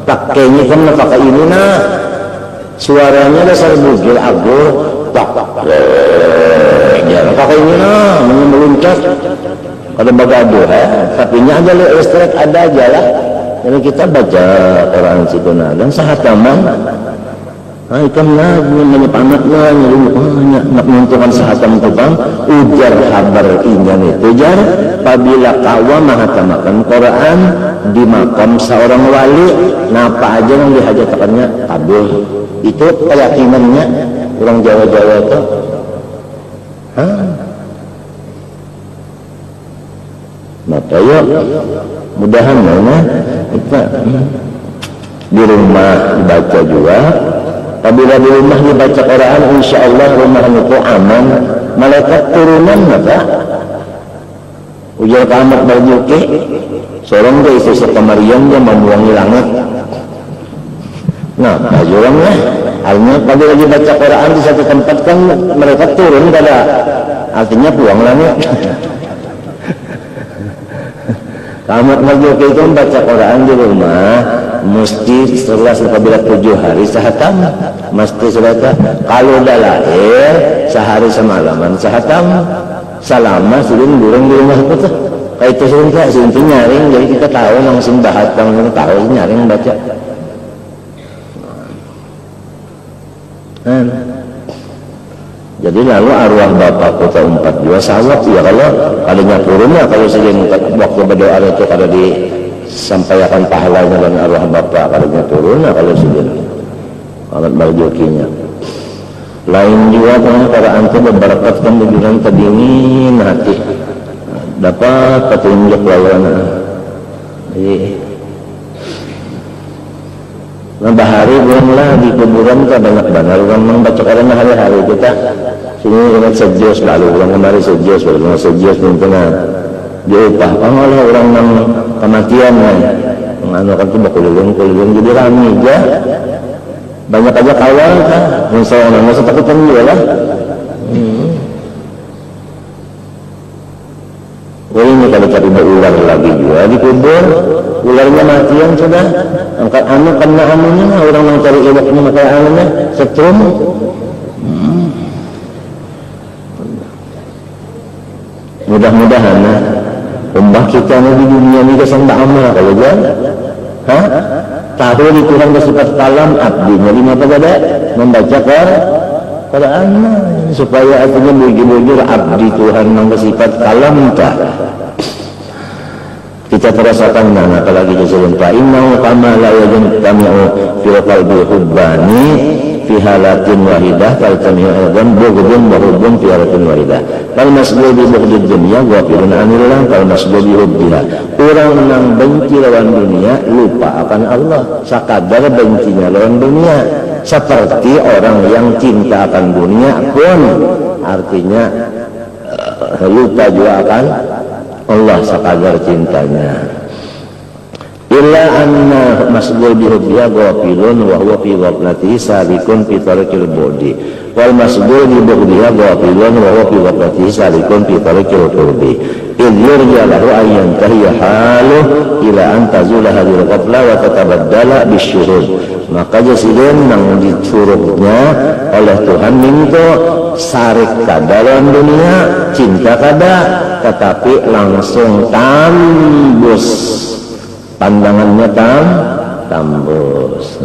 pakainya kan pakai ini suaranya dasar bugil agur tak pakai ini meluncat kada bagaduh tapi nya ada listrik ada aja lah. Jadi kita baca Quran situ dan sahataman ikan menyepanatnya nak menentukan sahatam itu bang ujar kabar injan itu jar apabila kawa mahatamakan Quran di makam seorang wali napa aja yang dihajatakannya kabul. Itu keyakinannya orang Jawa-Jawa itu. Maka yuk mudahan kita di rumah dibaca juga. Apabila di rumah dibaca Quran, insya Allah rumah itu aman. Malaikat turunan maka ujar kamat berjuki seorang dia isi sekemarian dia membuangi langit. Nah, orangnya halnya apabila dibaca Quran di satu tempat kan mereka turun kada artinya puang langit. Kamat berjuki itu membaca Quran di rumah mesti setelah apabila 7 hari sahatam mesti sudah kalau udah lahir sehari semalaman sahatam selama sudah burung di rumah itu tuh kayak itu sudah nyaring jadi kita tahu langsung bahatam kita tahu nyaring baca. Jadi lalu arwah bapak kota 42 sawat ya kalau kalinya turunnya kalau saja waktu berdoa itu kalau disampaikan pahalanya dan arwah bapak kalinya turun kalau sudah alat barjokinya lain juga para antum berberakatkan dengan kedingin hati dapat petunjuk lawana. Jadi bahari bulanlah di kuburan kita banyak benar orang membaca Quran hari-hari kita sini dengan sejus lalu orang kemari sejus orang sejus mungkin diupah Allah orang yang kematian menganukan itu berkeliling jadi rame aja banyak aja kawan kan misalnya nggak usah takutan juga lah. Ini kalau cari ular lagi juga dikubur ularnya matian sudah angkat anu kena anunya orang yang cari iloknya maka anunya setrum. Mudah-mudahan umbah kita di dunia ini kesan amal kalau jangan tahu di Tuhan bersifat kalam abdi jadi apa ada membaca Quran supaya artinya bujur abdi Tuhan yang bersifat kalam tak kita terasakan apalagi jazalan fa innahu kama la yajtami'u fil qalbi hubbani fi halatin wahidah kaltami'u aidan bughdun wa hubbun fi halatin wahidah kal masbul bi bughdid dunya wa firun anillah kal masbul bi hubbiha. Orang yang benci lawan dunia lupa akan Allah, sakadar bencinya lawan dunia, seperti orang yang cinta akan dunia pun artinya lupa juga akan Allah sakadar cintanya. Illa anna masbul bihubbiha ghafilun wa huwa fi ghaflatihi salikun fi tariqil budi wal masbul bihubbiha ghafilun wa huwa fi ghaflatihi salikun fi tariqil qurbi idh yurja lahu an yantahiya haluh ila an tazula hadhihi al-ghafla wa tatabaddala bisyuhud. Maka jasidin yang disuruhnya oleh Tuhan minta sarik kada dalam dunia, cinta kada, tetapi langsung tambus pandangannya tambus.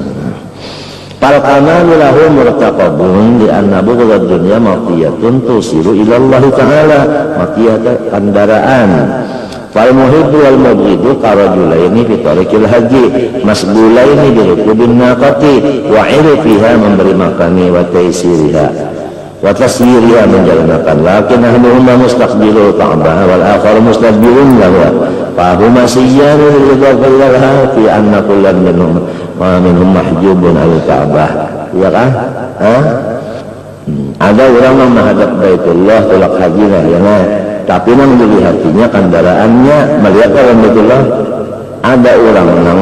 Palkana lahu murtaqabun di anna bughdad dunya maqiyatun tusiru ila Allah taala, maqiyat kendaraan. Fal muhibbu wal mubghidu karajulaini fi tariqil haji masbulaini bi rukubin naqati wa irfiha memberi makani wa taysiriha wa tasyiriha menjalankan, lakin ahluhuma mustaqbilul Ka'bah wal akhar mustadbirun lahu fa huma siyyaru lidzallaha fi anna kullan minhum wa minhum mahjubun al-Ka'bah. Ya kan? Ada orang yang menghadap Baitullah tolak haji lah ya nah. Tapi yang dilihatnya kendaraannya melihat orang Baitullah. Ada orang yang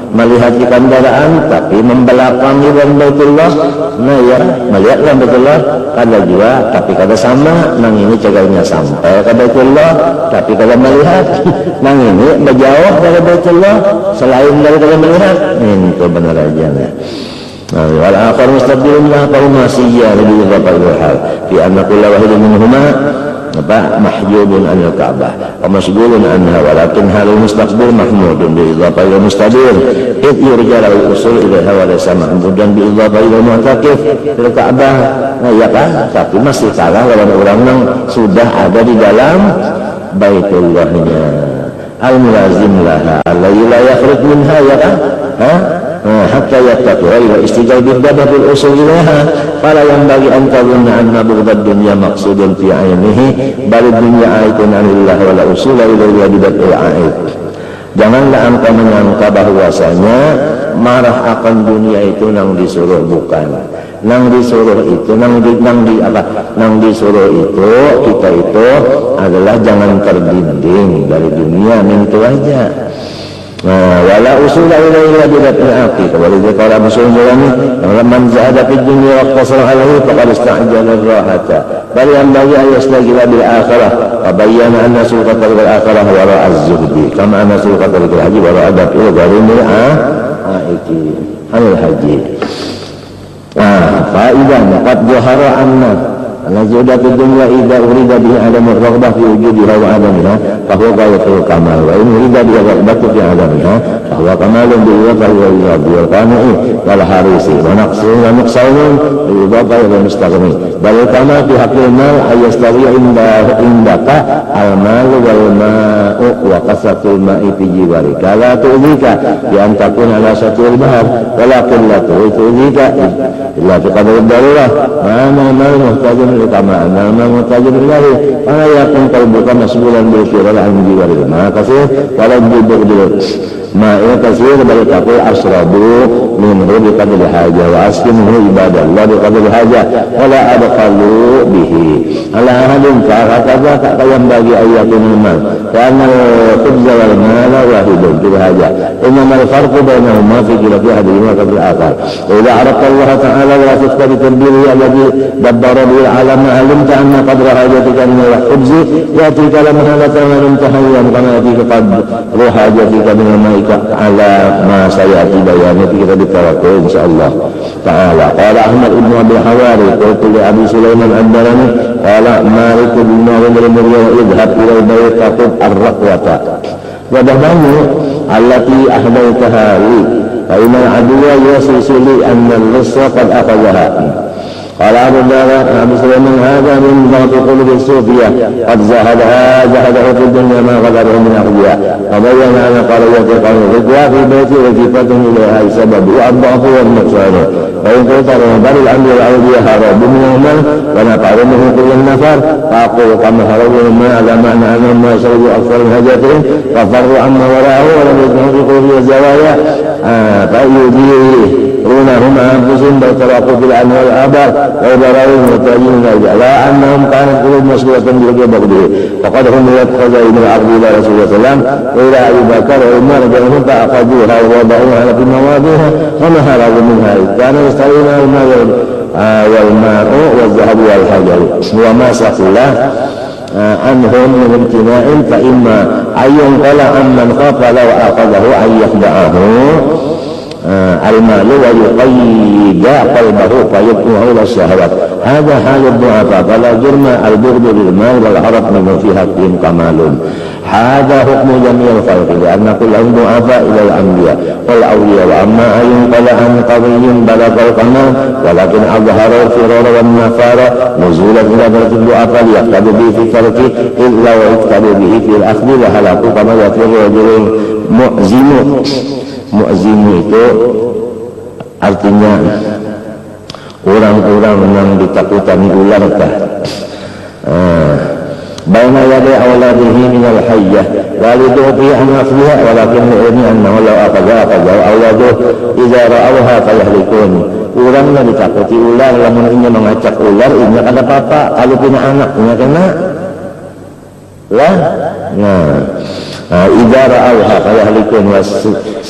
melihat kendaraan tapi membelakangi orang Baitullah. Nah ya melihat orang Baitullah kada juga tapi kada sama. Nang ini cegahnya sampai ke Baitullah tapi kada melihat. Nang ini berjauh dari Baitullah selain dari kada melihat. Itu benar aja nah. Wal akhar mustaqbilun lah fa huma siyyan bi dzaqal hal fi anna kull wahid minhuma mahjubun anil Ka'bah wa masghulun anha walakin halul mustaqbil mahmudun bi idzafa ila mustaqbil id yurja lahu usul ilaiha wa laysa mahmudan bi idzafa ila mu'takif fil Ka'bah. Nah ya kan, tapi masih kalah lawan orang yang sudah ada di dalam Baitullahnya al-mulazim laha alladzi la yakhruj minha ya kan hatta yattaqiwa ila istijabah bil usul ilaiha fala yanbaghi an tadhunna anna bughdad dunya maqsudun fi ainihi bal dunya aitun anillah wala usula ilaihi bid'il ait. Janganlah engkau menyangka bahwasanya marah akan dunia itu nang disuruh, bukan. Nang disuruh itu nang disuruh itu kita itu adalah jangan terdinding dari dunia, itu aja. Wala usula ilaihi bid'il aqid wa lidza qala musulmani man zada fid dunya wa qasara alaihi faqad ista'jala ar-rahata bal yanbaghi an yastagila bil akhirah wa bayyana anna sulqata al akhirah wara az-zuhdi kama anna sulqata al haji wara adab ila gharimil aiki al-haji. Fa'idah qad dhahara anna zuhda fid dunya idza urida bihi adam ar-raghbah fi wujudiha wa adamiha fa huwa ghayatul kamal wa in urida bihi ar-raghbah fi adamiha fa huwa kamalun bi wajhi wal qana'i wal harisi wa naqsun wa nuqsanun bi wajhi wal mustaghni bal kama fi haqqil mal ayastawi indaka al-mal wal ma'u wa qasatul ma'i fi jiwarika la tu'dhika bi an takuna ala satil bahr walakin la tu'dhika illa fi qadri darurah ma mal muhtajun kama anna mutajir ilahi ana yakun qalbuka masbulan bil firal an jiwaril ma kasih wala bidul ma kasir bal taqul asrabu minhu bi qadri haja wa aslimu ibadallah bi qadri haja wala adqalu bihi ala ahadin fa kaza ka yang bagi ayatun mal karena khubza wal mal wahidun bil haja inna al farqu bainahuma fi qilati hadhihi wa qadri akhar ila arafa Allah ta'ala wa tasbih tanbiri alladhi dabbara bil lama alimta anna qadra hajatika min al-khubz yatika lam halata wa lam tahayyan kama yatika qadru hajatika min al-maika ala ma sayati bayani kita ditawakkul insyaallah ta'ala. Qala Ahmad ibn Abi Hawari qultu li Abi Sulaiman ad-Darani qala Malik ibn Murrah idhab ila al-bayt taqub ar-raqwata wa dahanu allati ahdaytaha li fa inna al-aduwa yasisuli anna al-lissa qad akhadhaha. قال أبو سليمان هذا من ضغط قلوب الصوفية قد زهده في الدنيا ما غدره من أغبياء وبين أن قرية قوم الرضوى في بيت وجفة إليها السبب والضعف والنقصان وإن قلت بل الأمر الأولياء هرب منهما ونقع منه كل النفر فأقول كما هربوا مما على معنى أنهم ما يشربوا أكثر من هجتهم ففروا عما وراءه ولم يتنفقوا في الزوايا فيديرونهما أنفسهم بل تراقوا في العلم والآبار ويبرأوا المحتاجين لا أنهم كانت قلوب مسلوة بحب بغضه فقد حملت خزائن الأرض إلى رسول الله صلى الله عليه وسلم وإلى أبي بكر وعمر بينهم فأخذوها ووضعوها في مواضعها وما هربوا منها كان يستوون الماء والماء والذهب والحجر وما سقوا عنهم من امتناع فإما أن ينقل عمن خاف لو أخذه أن يخدعه المال ويقيد قلبه فيدفعه إلى الشهوات هذا حال الضعفاء فلا جرم البغض للمال والعرف منه في حقهم كمال هذا حكم جميع الخلق لأن كلهم ضعفاء إلى الأنبياء والأولياء وأما أن ينقل عن قوي بلغ القمر ولكن أظهر الفرار والنفار نزولا إلى درجة الضعفاء يقتد به في الترك إلا ويقتد به في الأخذ وهلاك كما يفر رجل mu'zim itu artinya orang-orang yang ditakutani ular baina yaday awladihi minal hayyah walidu fi anafliha walakin ini annahu law aqadha awladuh idza ra'awha fayahlikun orangnya ditakuti ular lamun inya mengacak ular inya kada apa-apa kalau punya anak inya kena lah idza ra'awha fayahlikun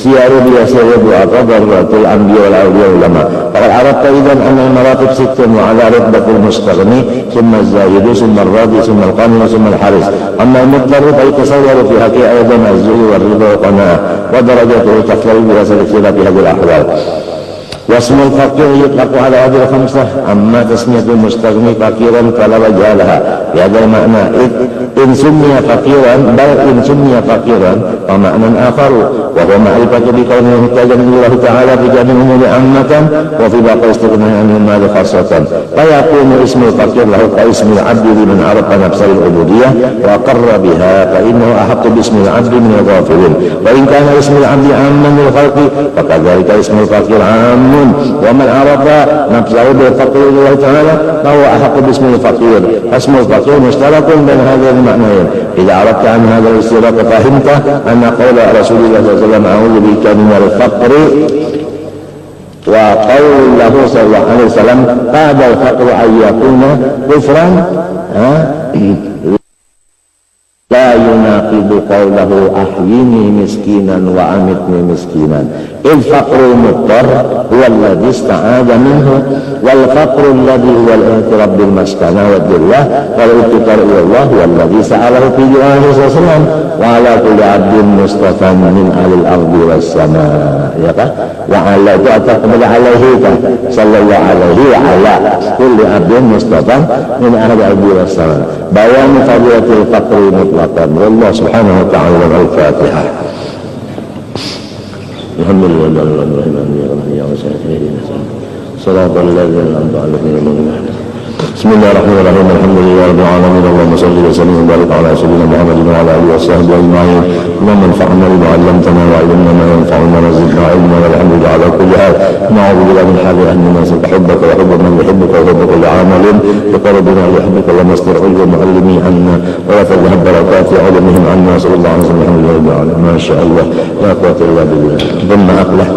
siyaru biyasiribu aqadaratul anbiya wal awliya ulama faqad arabta idzan anna maratib sittun wa ala rutbatil mustaghni thumma az-zahidu thumma ar-radi thumma al-qani thumma al-haris amma al-mutlaqu fa yatasawwaru fi haqqi aydan az-zuhd wal ridha wal qana'a wa darajatuhu takhtalif bi hasab ikhtilafi hadhihi al-ahwal واسم الفقير يطلق على هذه الخمسة أما تسمية المستغني فقيرا فلا وجه لها بهذا المعنى إن سمي فقيرا بل إن سمي فقيرا فمعنى آخر وهو معرفة بكونه محتاجا لله تعالى في جميع الأمور عامة وفي باقي استغناء عن المال خاصة فيكون اسم الفقير له كاسم العبد لمن عرف نفس العبودية وأقر بها فإنه أحق باسم العبد من الغافلين وإن كان اسم العبد عاما للخلق فكذلك اسم الفقير عام ومن عرف نفسه بالفقير لله تعالى فهو أحق باسم الفقير اسم الفقير مشترك بين هذين المعنيين إذا عرفت عن هذا الاشتراك فهمت أن قول رسول الله صلى الله عليه وسلم أعوذ بك من الفقر وقوله صلى الله عليه وسلم بعد الفقر أن يكون كفرا لا يناقض قوله أحيني مسكينا وأمتني مسكينا الفقر المضطر هو الذي استعاذ منه والفقر الذي هو الاعتراف بالمسكنة والذلة والافتقار إلى الله والذي سأله في دعائه صلى الله عليه وسلم وعلى كل عبد مصطفى من أهل الأرض والسماء وعلى تقبل عليه صلى الله عليه وعلى كل عبد مصطفى من أهل الأرض والسماء بيان فضيلة الفقر مطلقا والله سبحانه وتعالى الفاتحة الحمد لله رب العالمين صراط الذين أنعمت عليهم بسم الله الرحمن الرحيم الحمد لله رب العالمين اللهم صل وسلم وبارك على سيدنا محمد وعلى اله وصحبه اجمعين اللهم انفعنا بما علمتنا وعلمنا ما ينفعنا وزدنا علما والحمد لله على كل حال نعوذ بالله من حال اهل الناس حبك وحب من يحبك وحب كل عامل بقربنا لحبك اللهم استر عيوب معلمي عنا ولا تذهب بركات علمهم عنا صلى الله عليه وسلم الحمد لله رب العالمين ما شاء الله لا قوه الا بالله ثم اقلح